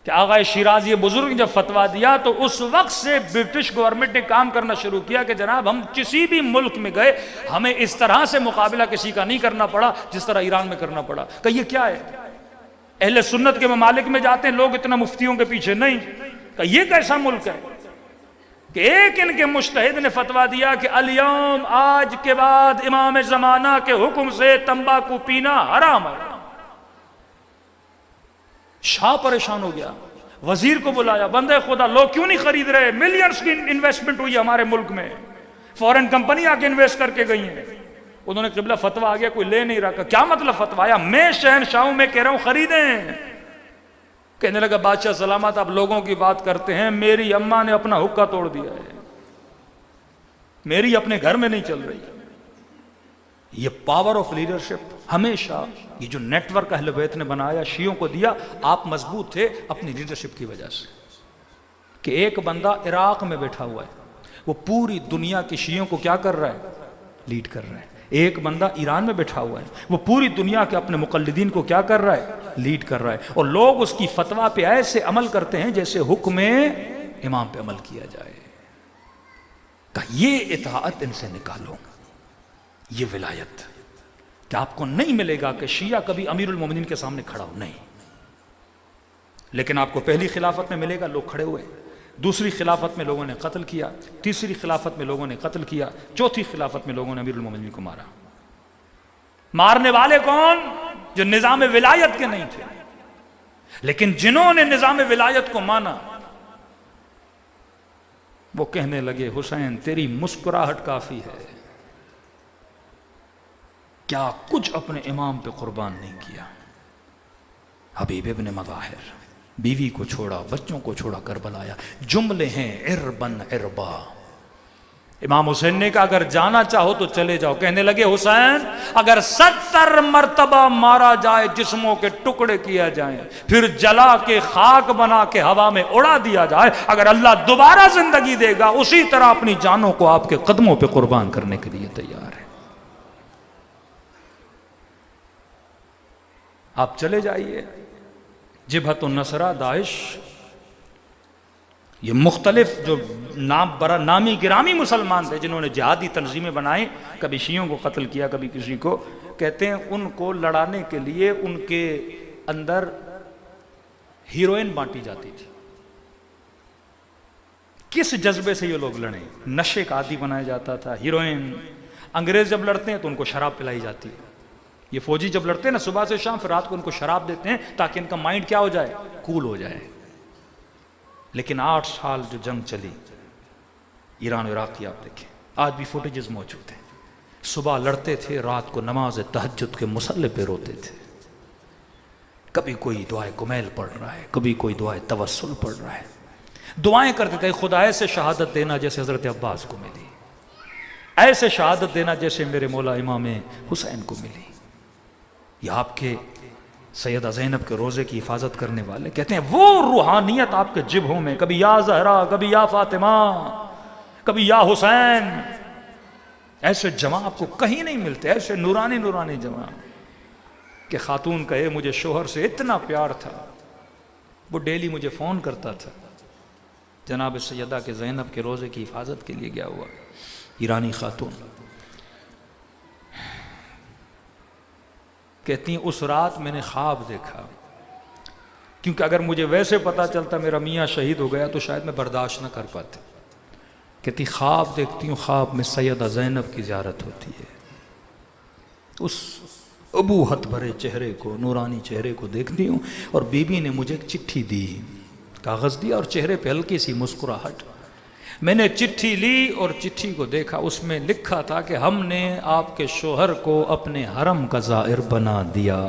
کہ آغا شیرازی بزرگ جب فتویٰ دیا تو اس وقت سے برٹش گورنمنٹ نے کام کرنا شروع کیا کہ جناب ہم کسی بھی ملک میں گئے ہمیں اس طرح سے مقابلہ کسی کا نہیں کرنا پڑا جس طرح ایران میں کرنا پڑا. کہ یہ کیا ہے؟ اہل سنت کے ممالک میں جاتے ہیں لوگ اتنا مفتیوں کے پیچھے نہیں. کہ یہ کیسا ملک ہے کہ ایک ان کے مجتہد نے فتویٰ دیا کہ الیوم, آج کے بعد امام زمانہ کے حکم سے تمباکو پینا حرام ہے. شاہ پریشان ہو گیا, وزیر کو بلایا, بندے خدا لوگ کیوں نہیں خرید رہے؟ ملینز کی انویسٹمنٹ ہوئی ہے ہمارے ملک میں, فورن کمپنی آ کے انویسٹ کر کے گئی ہیں. انہوں نے قبلہ فتویٰ آ گیا, کوئی لے نہیں رہا. کیا مطلب فتویٰ آیا؟ میں شہنشاہوں میں کہہ رہا ہوں خریدیں. کہنے لگا بادشاہ سلامت آپ لوگوں کی بات کرتے ہیں, میری اماں نے اپنا حقہ توڑ دیا ہے, میری اپنے گھر میں نہیں چل رہی. یہ پاور آف لیڈرشپ ہمیشہ, یہ جو نیٹ ورک اہل بیت نے بنایا شیعوں کو دیا, آپ مضبوط تھے اپنی لیڈرشپ کی وجہ سے. کہ ایک بندہ عراق میں بیٹھا ہوا ہے, وہ پوری دنیا کے شیعوں کو کیا کر رہا ہے؟ لیڈ کر رہا ہے. ایک بندہ ایران میں بیٹھا ہوا ہے, وہ پوری دنیا کے اپنے مقلدین کو کیا کر رہا ہے؟ لیڈ کر رہا ہے. اور لوگ اس کی فتویٰ پہ ایسے عمل کرتے ہیں جیسے حکم امام پہ عمل کیا جائے. کہ یہ اطاعت ان سے نکالو, یہ ولایت. کہ آپ کو نہیں ملے گا کہ شیعہ کبھی امیر المومنین کے سامنے کھڑا ہو, نہیں. لیکن آپ کو پہلی خلافت میں ملے گا لوگ کھڑے ہوئے, دوسری خلافت میں لوگوں نے قتل کیا, تیسری خلافت میں لوگوں نے قتل کیا, چوتھی خلافت میں لوگوں نے امیر المومنین کو مارا. مارنے والے کون؟ جو نظام ولایت کے نہیں تھے. لیکن جنہوں نے نظام ولایت کو مانا وہ کہنے لگے حسین تیری مسکراہٹ کافی ہے, کیا کچھ اپنے امام پہ قربان نہیں کیا. حبیب ابن مظاہر بیوی کو چھوڑا, بچوں کو چھوڑا, کربلا آیا. جملے ہیں عربن عربا. امام حسین نے کہا اگر جانا چاہو تو چلے جاؤ. کہنے لگے حسین اگر 70 مرتبہ مارا جائے, جسموں کے ٹکڑے کیا جائیں, پھر جلا کے خاک بنا کے ہوا میں اڑا دیا جائے, اگر اللہ دوبارہ زندگی دے گا اسی طرح اپنی جانوں کو آپ کے قدموں پہ قربان کرنے کے لیے تیار ہے. آپ چلے جائیے. جبہت النصرہ, داعش, یہ مختلف جو نامی گرامی مسلمان تھے جنہوں نے جہادی تنظیمیں بنائیں, کبھی شیعوں کو قتل کیا کبھی کسی کو, کہتے ہیں ان کو لڑانے کے لیے ان کے اندر ہیروئن بانٹی جاتی تھی. کس جذبے سے یہ لوگ لڑیں؟ نشے کا عادی بنایا جاتا تھا. ہیروئن, انگریز جب لڑتے ہیں تو ان کو شراب پلائی جاتی ہے. یہ فوجی جب لڑتے ہیں نا صبح سے شام, پھر رات کو ان کو شراب دیتے ہیں تاکہ ان کا مائنڈ کیا ہو جائے؟ کول ہو جائے. لیکن 8 سال جو جنگ چلی ایران و عراق کی, آپ دیکھیں آج بھی فوٹیجز موجود ہیں. صبح لڑتے تھے, رات کو نماز تہجد کے مصلی پہ روتے تھے. کبھی کوئی دعائے کمیل پڑھ رہا ہے, کبھی کوئی دعائے توسل پڑھ رہا ہے. دعائیں کرتے تھے خدا ایسے شہادت دینا جیسے حضرت عباس کو ملی, ایسے شہادت دینا جیسے میرے مولا امام حسین کو ملی. یہ آپ کے سیدہ زینب کے روزے کی حفاظت کرنے والے کہتے ہیں وہ روحانیت آپ کے جبہوں میں, کبھی یا زہرا, کبھی یا فاطمہ, کبھی یا حسین. ایسے جمع آپ کو کہیں نہیں ملتے, ایسے نورانی نورانی جمع کہ خاتون کہے مجھے شوہر سے اتنا پیار تھا, وہ ڈیلی مجھے فون کرتا تھا. جناب سیدہ کے زینب کے روزے کی حفاظت کے لیے گیا ہوا ایرانی خاتون کہتی ہیں اس رات میں نے خواب دیکھا کیونکہ اگر مجھے ویسے پتا چلتا میرا میاں شہید ہو گیا تو شاید میں برداشت نہ کر پاتی. کہتی خواب دیکھتی ہوں، خواب میں سیدہ زینب کی زیارت ہوتی ہے. اس ابوہت بھرے چہرے کو، نورانی چہرے کو دیکھتی ہوں، اور بی بی نے مجھے ایک چٹھی دی، کاغذ دیا اور چہرے پہ ہلکی سی مسکراہٹ. میں نے چٹھی لی اور چٹھی کو دیکھا، اس میں لکھا تھا کہ ہم نے آپ کے شوہر کو اپنے حرم کا زائر بنا دیا،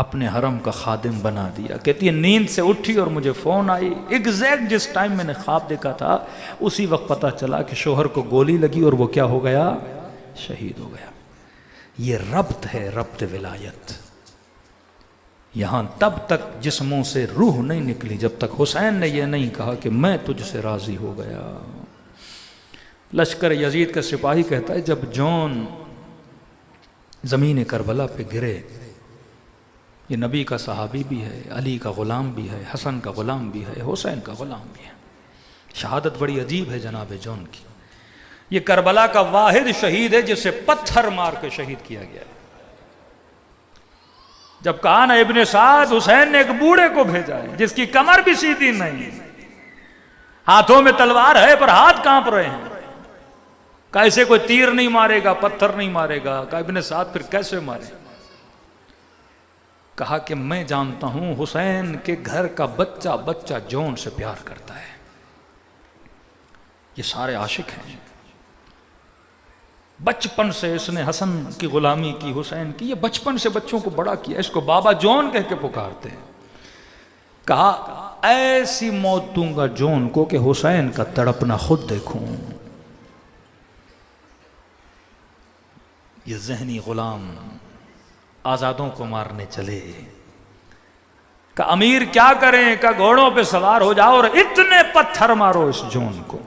اپنے حرم کا خادم بنا دیا. کہتی ہے نیند سے اٹھی اور مجھے فون آئی، ایگزیکٹ جس ٹائم میں نے خواب دیکھا تھا اسی وقت پتہ چلا کہ شوہر کو گولی لگی اور وہ کیا ہو گیا؟ شہید ہو گیا. یہ ربط ہے، ربط ولایت. یہاں تب تک جسموں سے روح نہیں نکلی جب تک حسین نے یہ نہیں کہا کہ میں تجھ سے راضی ہو گیا. لشکر یزید کا سپاہی کہتا ہے جب جون زمین کربلا پہ گرے، یہ نبی کا صحابی بھی ہے، علی کا غلام بھی ہے، حسن کا غلام بھی ہے، حسین کا غلام بھی ہے. شہادت بڑی عجیب ہے جناب جون کی. یہ کربلا کا واحد شہید ہے جسے پتھر مار کے شہید کیا گیا ہے. جب کہا نا ابن سعد حسین نے ایک بوڑھے کو بھیجا ہے جس کی کمر بھی سیدھی نہیں، ہاتھوں میں تلوار ہے پر ہاتھ کانپ رہے ہیں. کہا اسے کوئی تیر نہیں مارے گا، پتھر نہیں مارے گا. کہا ابن سعد پھر کیسے مارے؟ کہا کہ میں جانتا ہوں حسین کے گھر کا بچہ بچہ جون سے پیار کرتا ہے. یہ سارے عاشق ہیں. بچپن سے اس نے حسن کی غلامی کی، حسین کی. یہ بچپن سے بچوں کو بڑا کیا، اس کو بابا جون کہہ کے پکارتے ہیں. کہا ایسی موت دوں گا جون کو کہ حسین کا تڑپنا خود دیکھوں. یہ ذہنی غلام آزادوں کو مارنے چلے. کہ امیر کیا کریں؟ کہ گھوڑوں پہ سوار ہو جاؤ اور اتنے پتھر مارو اس جون کو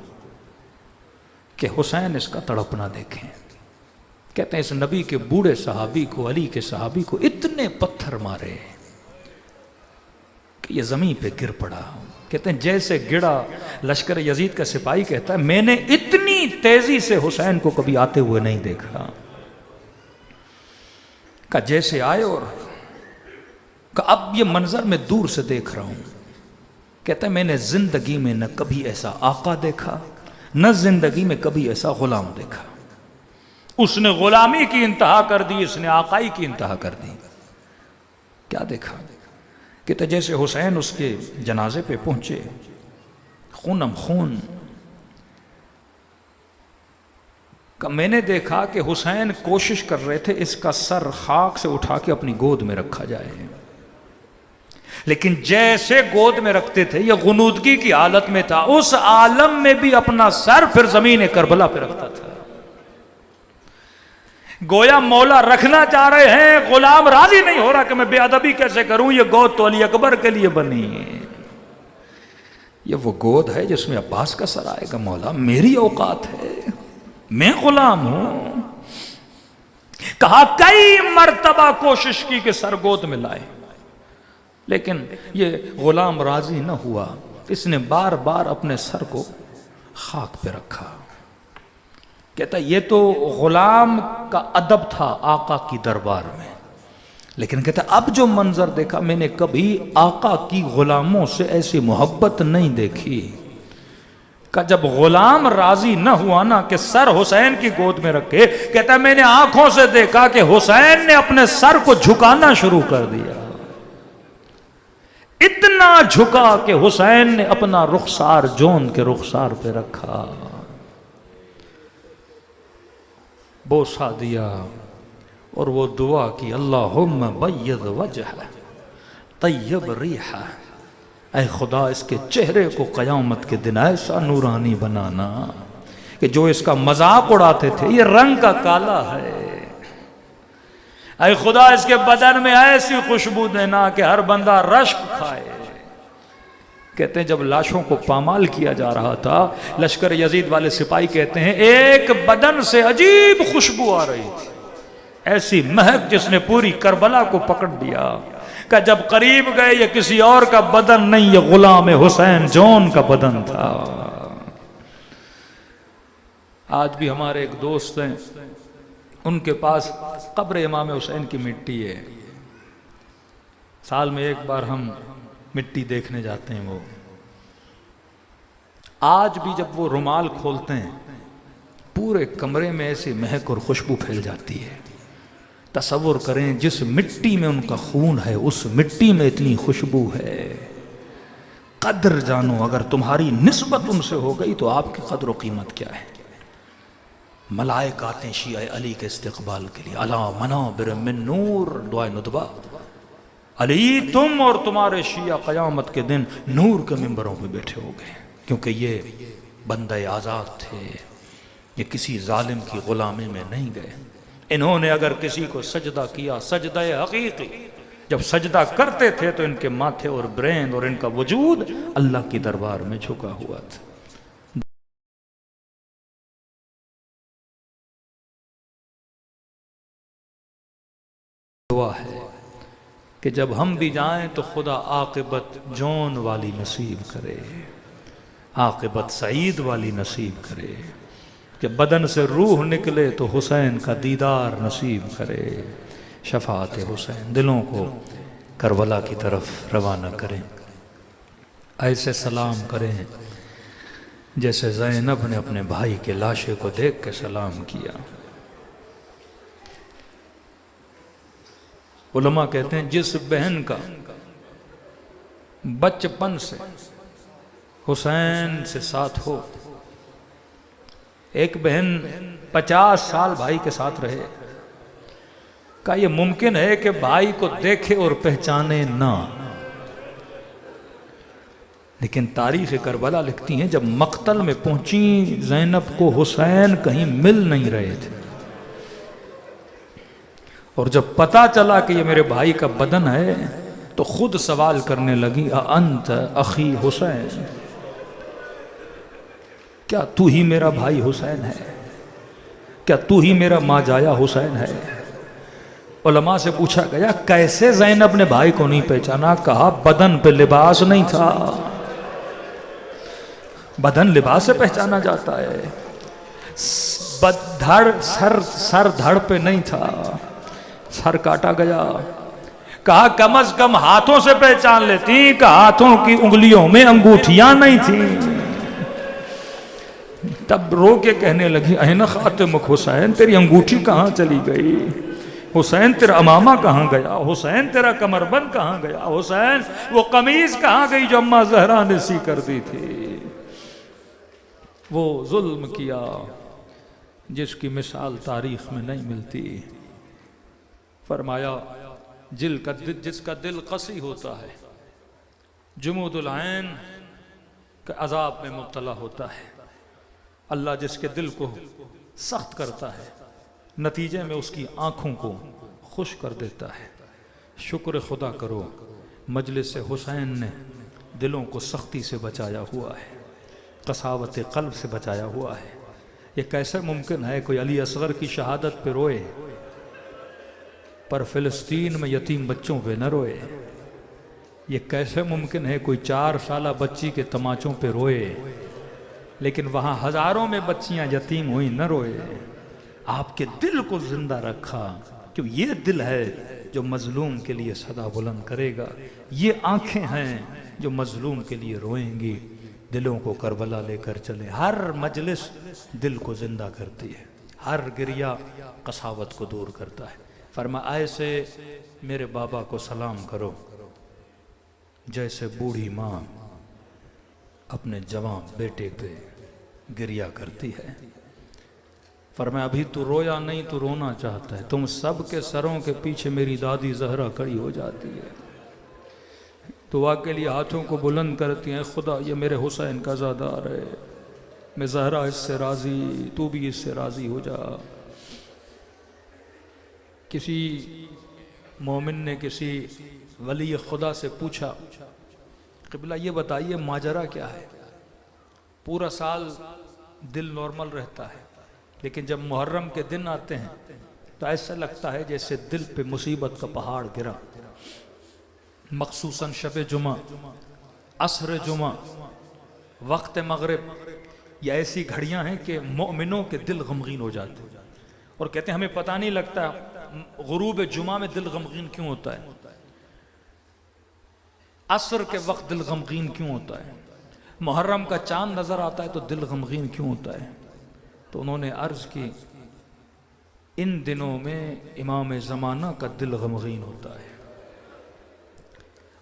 کہ حسین اس کا تڑپنا دیکھیں. کہتے ہیں اس نبی کے بوڑھے صحابی کو، علی کے صحابی کو اتنے پتھر مارے کہ یہ زمین پہ گر پڑا. کہتے ہیں جیسے گڑا، لشکر یزید کا سپاہی کہتا ہے میں نے اتنی تیزی سے حسین کو کبھی آتے ہوئے نہیں دیکھا. کہ جیسے آئے اور کہ اب یہ منظر میں دور سے دیکھ رہا ہوں. کہتا ہے میں نے زندگی میں نہ کبھی ایسا آقا دیکھا، نہ زندگی میں کبھی ایسا غلام دیکھا. اس نے غلامی کی انتہا کر دی، اس نے آقائی کی انتہا کر دی. کیا دیکھا؟ کہتا جیسے حسین اس کے جنازے پہ پہنچے، خونم خون. میں نے دیکھا کہ حسین کوشش کر رہے تھے اس کا سر خاک سے اٹھا کے اپنی گود میں رکھا جائے، لیکن جیسے گود میں رکھتے تھے یہ غنودگی کی حالت میں تھا. اس عالم میں بھی اپنا سر پھر زمین کربلا پہ رکھتا تھا. گویا مولا رکھنا چاہ رہے ہیں، غلام راضی نہیں ہو رہا کہ میں بے ادبی کیسے کروں. یہ گود تو علی اکبر کے لیے بنی ہے، یہ وہ گود ہے جس میں عباس کا سر آئے گا. مولا میری اوقات ہے، میں غلام ہوں. کہا کئی مرتبہ کوشش کی کہ سر گود میں لائے، لیکن یہ غلام راضی نہ ہوا. اس نے بار بار اپنے سر کو خاک پہ رکھا. کہتا یہ تو غلام کا ادب تھا آقا کی دربار میں، لیکن کہتا اب جو منظر دیکھا میں نے کبھی آقا کی غلاموں سے ایسی محبت نہیں دیکھی. کہ جب غلام راضی نہ ہوا نا کہ سر حسین کی گود میں رکھے، کہتا میں نے آنکھوں سے دیکھا کہ حسین نے اپنے سر کو جھکانا شروع کر دیا. اتنا جھکا کہ حسین نے اپنا رخسار جون کے رخسار پہ رکھا، بوسہ دیا اور وہ دعا کی اللہم بید وجہ طیب ریحہ. اے خدا اس کے چہرے کو قیامت کے دن ایسا نورانی بنانا کہ جو اس کا مذاق اڑاتے تھے یہ رنگ کا کالا ہے. اے خدا اس کے بدن میں ایسی خوشبو دینا کہ ہر بندہ رشک کھائے. کہتے ہیں جب لاشوں کو پامال کیا جا رہا تھا، لشکر یزید والے سپاہی کہتے ہیں ایک بدن سے عجیب خوشبو آ رہی تھی، ایسی مہک جس نے پوری کربلا کو پکڑ دیا. کہ جب قریب گئے یہ کسی اور کا بدن نہیں، یہ غلام حسین جون کا بدن تھا. آج بھی ہمارے ایک دوست ہیں، ان کے پاس قبر امام حسین کی مٹی ہے. سال میں ایک بار ہم مٹی دیکھنے جاتے ہیں. وہ آج بھی جب وہ رومال کھولتے ہیں پورے کمرے میں ایسی مہک اور خوشبو پھیل جاتی ہے. تصور کریں جس مٹی میں ان کا خون ہے اس مٹی میں اتنی خوشبو ہے. قدر جانو، اگر تمہاری نسبت ان سے ہو گئی تو آپ کی قدر و قیمت کیا ہے. ملائک آتے ہیں شیعہ علی کے استقبال کے لیے. علی منابر من نور، دعائے ندبہ. علی تم اور تمہارے شیعہ قیامت کے دن نور کے ممبروں پہ بیٹھے ہو گئے، کیونکہ یہ بندہ آزاد تھے، یہ کسی ظالم کی غلامی میں نہیں گئے. انہوں نے اگر کسی کو سجدہ کیا، سجدہ حقیقی، جب سجدہ کرتے تھے تو ان کے ماتھے اور برین اور ان کا وجود اللہ کی دربار میں جھکا ہوا تھا. دعا ہے کہ جب ہم بھی جائیں تو خدا عاقبت جون والی نصیب کرے، عاقبت سعید والی نصیب کرے، کہ بدن سے روح نکلے تو حسین کا دیدار نصیب کرے. شفاعت حسین دلوں کو کربلا کی طرف روانہ کریں. ایسے سلام کریں جیسے زینب نے اپنے بھائی کے لاشے کو دیکھ کے سلام کیا. علماء کہتے ہیں جس بہن کا بچپن سے حسین سے ساتھ ہو، ایک بہن 50 سال بھائی کے ساتھ رہے، کیا یہ ممکن ہے کہ بھائی کو دیکھے اور پہچانے نہ؟ لیکن تاریخ کربلا لکھتی ہیں جب مقتل میں پہنچی زینب کو حسین کہیں مل نہیں رہے تھے، اور جب پتا چلا کہ یہ میرے بھائی کا بدن ہے تو خود سوال کرنے لگی انت اخی حسین، کیا تو ہی میرا بھائی حسین ہے؟ کیا تو ہی میرا ماں جایا حسین ہے؟ علماء سے پوچھا گیا کیسے زینب نے بھائی کو نہیں پہچانا؟ کہا بدن پہ لباس نہیں تھا. بدن لباس سے پہچانا جاتا ہے، سر دھڑ پہ نہیں تھا، سر کاٹا گیا. کہا کم از کم ہاتھوں سے پہچان لیتی، کہ ہاتھوں کی انگلیوں میں انگوٹھیاں نہیں تھیں. تب رو کے کہنے لگی این خاتمک حسین، تیری انگوٹھی کہاں چلی گئی؟ حسین تیرا امامہ کہاں گیا؟ حسین تیرا کمربند کہاں گیا؟ حسین وہ قمیض کہاں گئی جو اماں زہرا نے سی کر دی تھی؟ وہ ظلم کیا جس کی مثال تاریخ میں نہیں ملتی. فرمایا جس کا دل قسی ہوتا ہے جمود العین کا عذاب میں مبتلا ہوتا ہے. اللہ جس کے دل کو سخت کرتا ہے نتیجے میں اس کی آنکھوں کو خوش کر دیتا ہے. شکر خدا کرو مجلس حسین نے دلوں کو سختی سے بچایا ہوا ہے، قساوت قلب سے بچایا ہوا ہے. یہ کیسے ممکن ہے کوئی علی اصغر کی شہادت پہ روئے پر فلسطین میں یتیم بچوں پہ نہ روئے؟ یہ کیسے ممکن ہے کوئی 4 سالہ بچی کے تماچوں پہ روئے لیکن وہاں ہزاروں میں بچیاں یتیم ہوئی نہ روئے؟ آپ کے دل کو زندہ رکھا، کیوں یہ دل ہے جو مظلوم کے لیے صدا بلند کرے گا. یہ آنکھیں ہیں جو مظلوم کے لیے روئیں گی. دلوں کو کربلا لے کر چلے. ہر مجلس دل کو زندہ کرتی ہے، ہر گریہ قساوت کو دور کرتا ہے. فرمایا ایسے میرے بابا کو سلام کرو جیسے بوڑھی ماں اپنے جوان بیٹے پہ گریہ کرتی ہے. فرمایا ابھی تو رویا نہیں، تو رونا چاہتا ہے. تم سب کے سروں کے پیچھے میری دادی زہرا کھڑی ہو جاتی ہے، دعا کے لیے ہاتھوں کو بلند کرتی ہیں. خدا یہ میرے حسین کا زادار ہے، میں زہرا اس سے راضی، تو بھی اس سے راضی ہو جا. کسی مومن نے کسی ولی خدا سے پوچھا قبلہ یہ بتائیے ماجرا کیا ہے؟ پورا سال دل نارمل رہتا ہے لیکن جب محرم کے دن آتے ہیں تو ایسا لگتا ہے جیسے دل پہ مصیبت کا پہاڑ گرا. مخصوصاً شب جمعہ، عصر جمعہ، وقت مغرب، یہ ایسی گھڑیاں ہیں کہ مومنوں کے دل غمگین ہو جاتے ہیں اور کہتے ہیں ہمیں پتہ نہیں لگتا غروب جمعہ میں دل غمگین کیوں ہوتا ہے. عصر کے وقت دل غمگین کیوں ہوتا ہے؟ محرم کا چاند نظر آتا ہے تو دل غمگین کیوں ہوتا ہے؟ تو انہوں نے عرض کی ان دنوں میں امام زمانہ کا دل غمگین ہوتا ہے،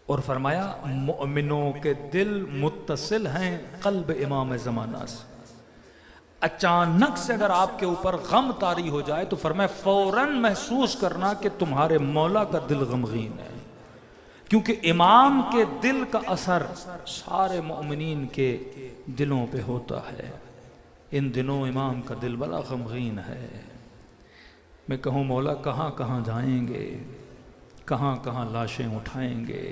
اور فرمایا مؤمنوں کے دل متصل ہیں قلب امام زمانہ سے۔ اچانک سے اگر آپ کے اوپر غم طاری ہو جائے تو فرمایا فوراً محسوس کرنا کہ تمہارے مولا کا دل غمگین ہے، کیونکہ امام کے دل کا اثر سارے مومنین کے دلوں پہ ہوتا ہے۔ ان دنوں امام کا دل بڑا غمگین ہے۔ میں کہوں مولا کہاں کہاں جائیں گے، کہاں کہاں لاشیں اٹھائیں گے؟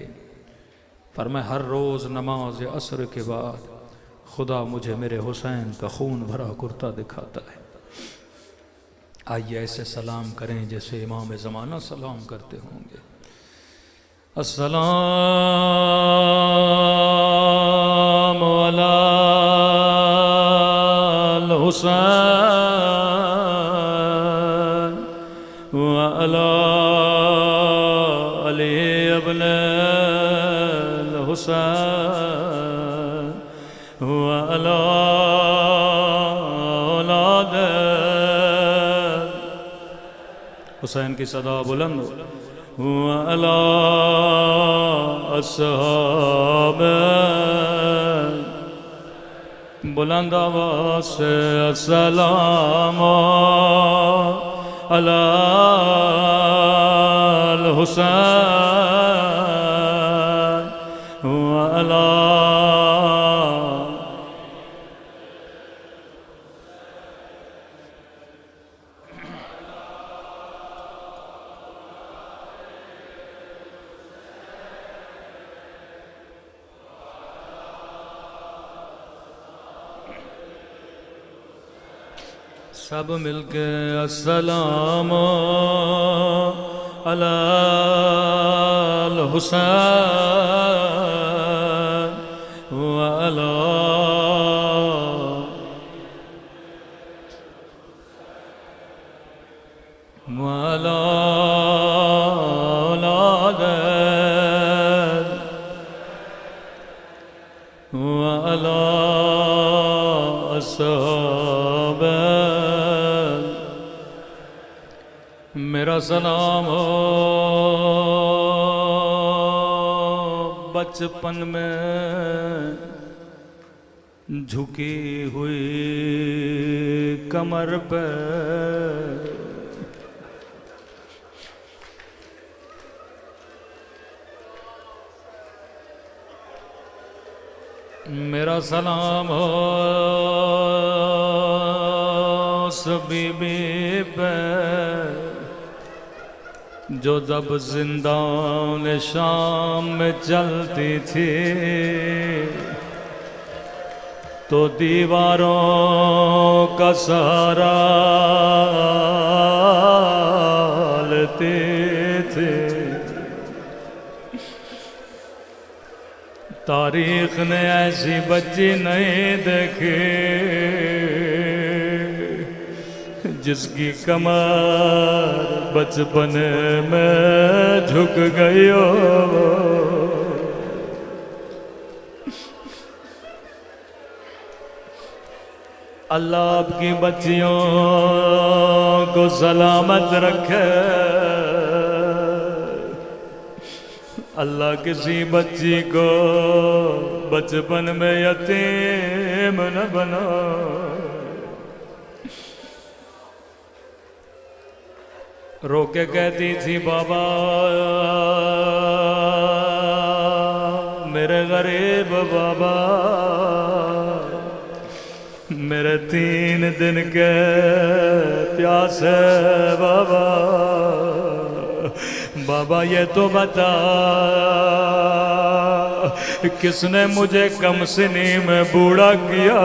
فرمایا ہر روز نماز عصر کے بعد خدا مجھے میرے حسین کا خون بھرا کرتا دکھاتا ہے۔ آئیے ایسے سلام کریں جیسے امام زمانہ سلام کرتے ہوں گے۔ السلام علی الحسین وعلی علی ابن الحسین وعلی اولاد حسین کی صدا بلند وعلی اصحاب بلند آواز سے السلام علی الحسین وعلی سب مل کے السلام علی الحسین وعلی اولاد وعلی اصحاب میرا سلام ہو بچپن میں جھکی ہوئی کمر پہ میرا سلام ہو اس بی بی پہ جو جب زندان شام میں چلتی تھی تو دیواروں کا سہارا لیتی تھی۔ تاریخ نے ایسی بچی نہیں دیکھی جس کی کمر بچپن میں جھک گئی ہو۔ اللہ آپ کی بچیوں کو سلامت رکھے۔ اللہ کسی بچی کو بچپن میں یتیم نہ بنا۔ رو کے کہتی تھی بابا میرے غریب بابا، میرے 3 دن کے پیاسے بابا، بابا یہ تو بتا کس نے مجھے کم سنی میں بوڑھا کیا؟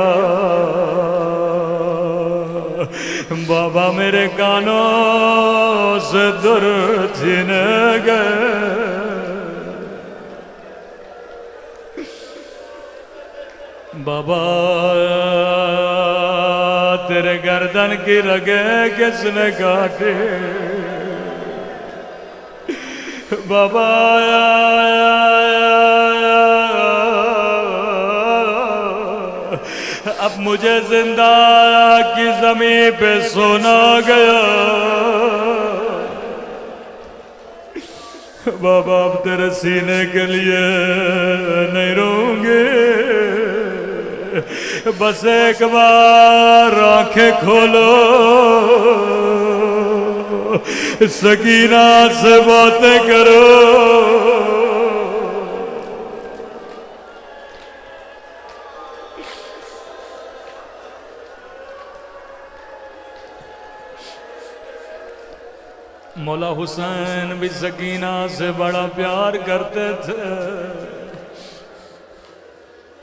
بابا میرے کانوں سے در چھن گئے، بابا تیرے گردن کی رگیں کس نے کاٹے؟ بابا اب مجھے زندہ کی زمین پہ سونا گیا بابا اب تیرے سینے کے لیے نہیں روں گے بس ایک بار آنکھیں کھولو سکینہ سے باتیں کرو مولا حسین بھی سکینہ سے بڑا پیار کرتے تھے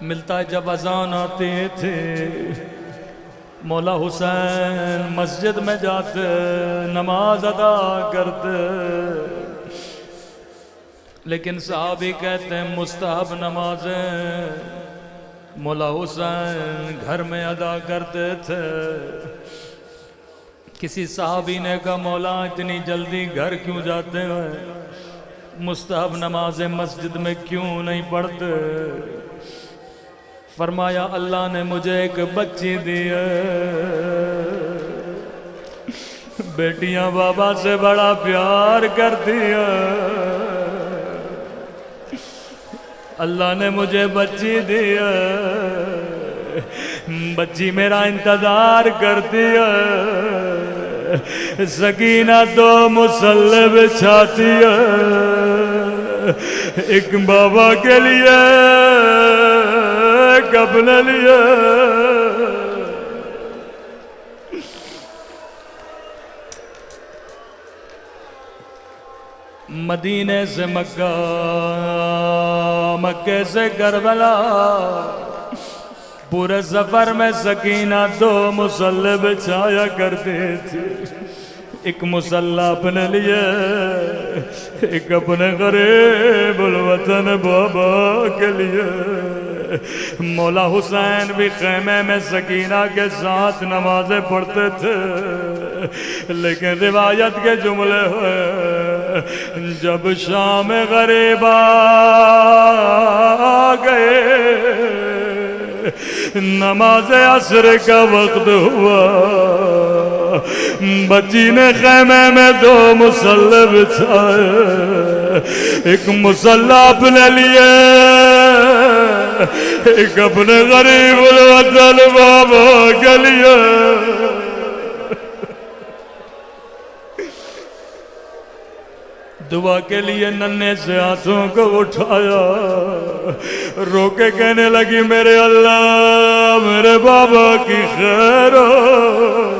ملتا جب اذان آتے تھے مولا حسین مسجد میں جاتے نماز ادا کرتے لیکن صحابی کہتے ہیں مستحب نمازیں مولا حسین گھر میں ادا کرتے تھے کسی صحابی نے کہا مولا اتنی جلدی گھر کیوں جاتے ہیں مستحب نمازیں مسجد میں کیوں نہیں پڑھتے فرمایا اللہ نے مجھے ایک بچی دی ہے بیٹیاں بابا سے بڑا پیار کرتی ہیں اللہ نے مجھے بچی دی ہے بچی میرا انتظار کرتی ہے سکینہ دو مصلی بچھاتی ہے ایک بابا کے لیے ایک اپنے لیے مدینے سے مکہ مکے سے کربلا پورے سفر میں سکینہ دو مصلی بچھایا کرتے تھے ایک مصلی اپنے لیے ایک اپنے غریب الوطن بابا کے لیے مولا حسین بھی خیمے میں سکینہ کے ساتھ نمازیں پڑھتے تھے لیکن روایت کے جملے ہوئے جب شام غریب آ گئے نماز عصر کا وقت ہوا بچی نے خیمے میں دو مصلی بچھائے ایک مصلی اپنے لیے ایک اپنے غریب الوطن بابا کے لیے دعا کے لیے ننھے سے ہاتھوں کو اٹھایا رو کے کہنے لگی میرے اللہ میرے بابا کی خیر ہو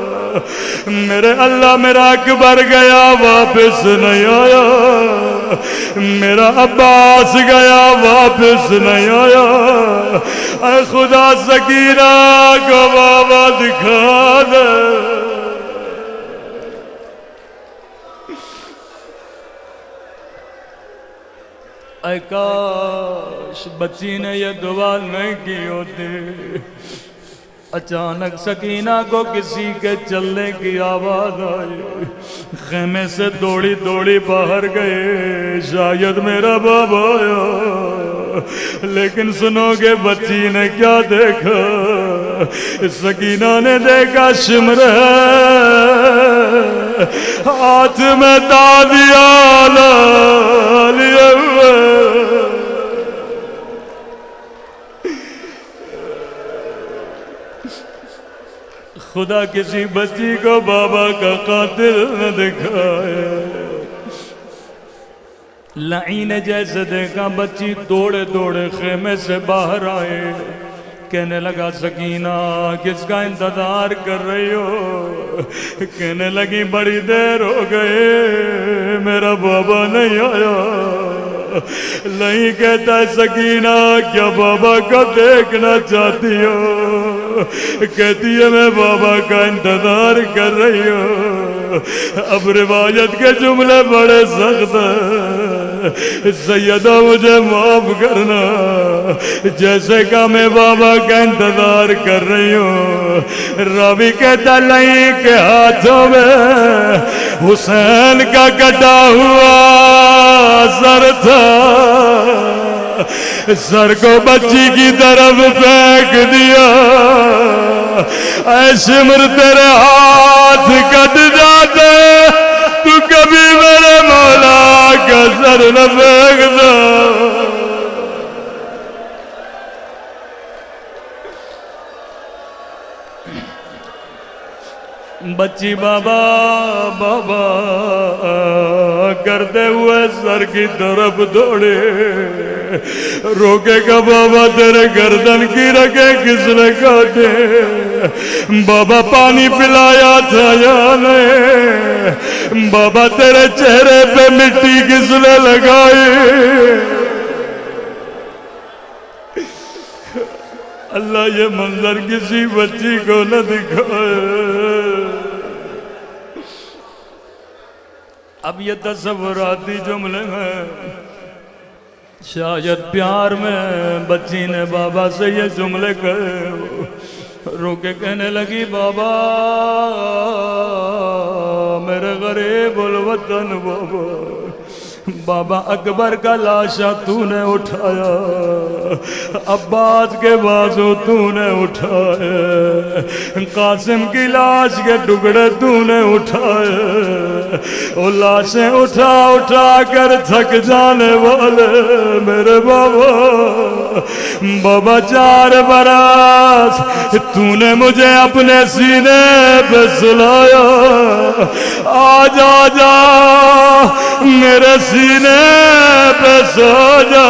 میرے اللہ میرا اکبر گیا واپس نہیں آیا میرا عباس گیا واپس نہیں آیا اے خدا سکینہ کو بابا دکھا دے اے کاش بچی نے یہ دعا نہیں کی ہوتی اچانک سکینہ کو کسی کے چلنے کی آواز آئی خیمے سے دوڑی دوڑی باہر گئے شاید میرا بابا آیا لیکن سنو گے بچی نے کیا دیکھا سکینہ نے دیکھا شمر ہاتھ میں دادیا لیے ہوئے خدا کسی بچی کو بابا کا قاتل نہ دکھائے لعین جیسے دیکھا بچی دوڑے دوڑے خیمے سے باہر آئے کہنے لگا سکینہ کس کا انتظار کر رہی ہو کہنے لگی بڑی دیر ہو گئے میرا بابا نہیں آیا نہیں کہتا ہے سکینہ کیا بابا کو دیکھنا چاہتی ہو کہتی ہے میں بابا کا انتظار کر رہی ہوں اب روایت کے جملے بڑے سخت ہیں سیدہ مجھے معاف کرنا جیسے کہ میں بابا کا انتظار کر رہی ہوں راوی کہتا نہیں کہ ہاتھوں میں حسین کا کٹا ہوا سر تھا سر کو بچی کی طرف پھینک دیا. اے شمر تیرے ہاتھ کٹ جاتے تو کبھی میرے مولا کا سر نہ پھینک دو. بچی بابا بابا کرتے ہوئے سر کی طرف دوڑے. روکے گا بابا تیرے گردن کی رگیں کس نے کاٹے؟ بابا پانی پلایا تھا یا نہیں؟ بابا تیرے چہرے پہ مٹی کس نے لگائی؟ اللہ یہ منظر کسی بچی کو نہ دکھائے. اب یہ تصوراتی جملے میں شاید پیار میں بچی نے بابا سے یہ جملے کہے. رو کے کہنے لگی بابا میرے غریب الوطن بابا. بابا اکبر کا لاشا تو نے اٹھایا، عباس کے بازو تو نے اٹھائے، قاسم کی لاش کے ٹکڑے تو نے اٹھائے. وہ لاشیں اٹھا اٹھا کر تھک جانے والے میرے بابا. بابا 4 برس تو نے مجھے اپنے سینے پہ سلایا. آج آجا میرے سینے پہ سو جا.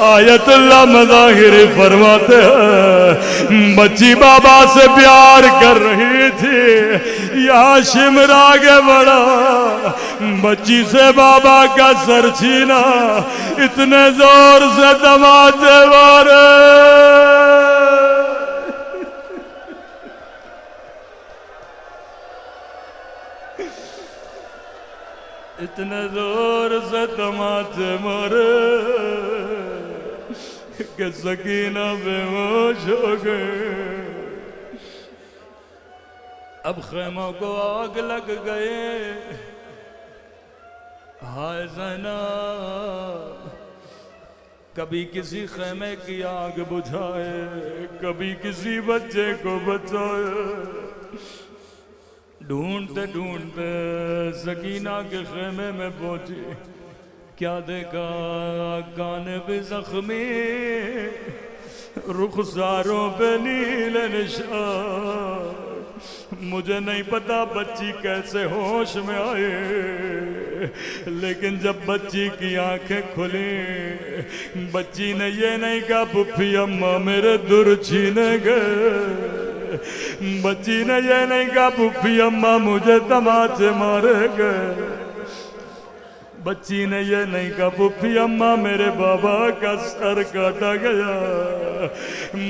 آیت اللہ مظاہری فرماتے ہیں بچی بابا سے پیار کر رہی تھی، یہاں شمر آگے بڑھا، بچی سے بابا کا سر چھینا، اتنے زور سے دماتے مارے. اتنے زور سے دماتے مارے کہ سکینہ بے ہوش ہو گئے. اب خیموں کو آگ لگ گئے. ہائے زینب کبھی کسی خیمے کی آگ بجھائے، کبھی کسی بچے کو بچائے. ڈھونڈتے ڈھونڈتے سکینہ کے خیمے میں پہنچی. کیا دیکھا؟ کان بھی زخمی، رخساروں پہ نیلے نشان. مجھے نہیں پتا بچی کیسے ہوش میں آئے، لیکن جب بچی کی آنکھیں کھلی بچی نے یہ نہیں کہا پھپھی اماں میرے در چھینے گئے. بچی نے یہ نہیں کہا پھپھی اماں مجھے تماچے مارے گئے. بچی نے یہ نہیں کہا پھپھی اماں میرے بابا کا سر کاٹا گیا.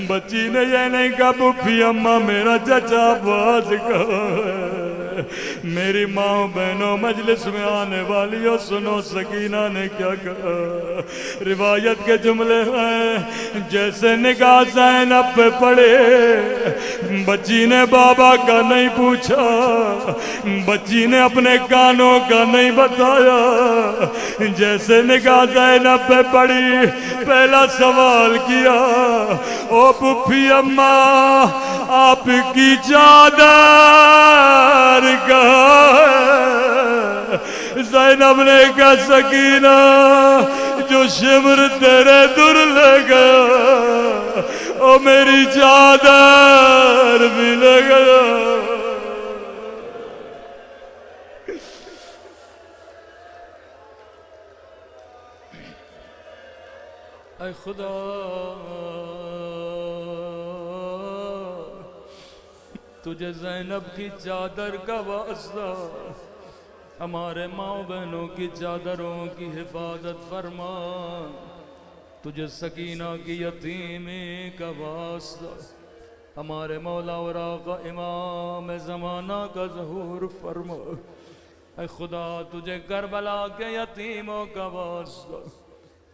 بچی نے یہ نہیں کہا پھپھی اماں میرا چچا باز گیا. میری ماں بہنوں مجلس میں آنے والیوں سنو سکینہ نے کیا کہا. روایت کے جملے ہیں جیسے نگاہ زینب پہ پڑے بچی نے بابا کا نہیں پوچھا، بچی نے اپنے کانوں کا نہیں بتایا. جیسے نگاہ زینب پہ پڑی پہلا سوال کیا او پھپھی اماں آپ کی چادر کہاں ہے؟ زینب نے کہا سکینہ جو شمر تیرے در لے گیا او میری چادر بھی لے گیا. اے خدا تجھے زینب کی چادر کا واسطہ، ہمارے ماں بہنوں کی چادروں کی حفاظت فرما. تجھے سکینہ کی یتیمی کا واسطہ، ہمارے مولا اور آقا امام زمانہ کا ظہور فرما. اے خدا تجھے کربلا کے یتیموں کا واسطہ،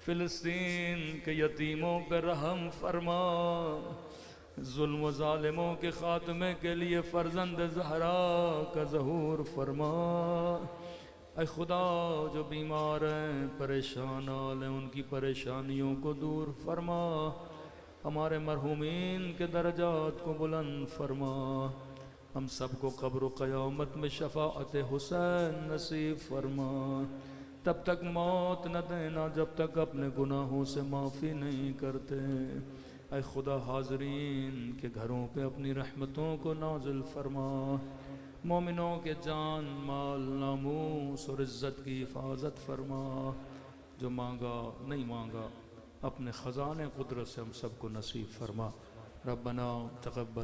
فلسطین کے یتیموں پہ رحم فرما. ظلم و ظالموں کے خاتمے کے لیے فرزند زہرا کا ظہور فرما. اے خدا جو بیمار ہیں پریشان حال ہیں ان کی پریشانیوں کو دور فرما، ہمارے مرحومین کے درجات کو بلند فرما، ہم سب کو قبر و قیامت میں شفاعت حسین نصیب فرما، تب تک موت نہ دینا جب تک اپنے گناہوں سے معافی نہیں کرتے۔ اے خدا حاضرین کے گھروں پہ اپنی رحمتوں کو نازل فرما، مومنوں کے جان مال ناموس اور عزت کی حفاظت فرما، جو مانگا نہیں مانگا اپنے خزانے قدرت سے ہم سب کو نصیب فرما۔ ربنا تقبل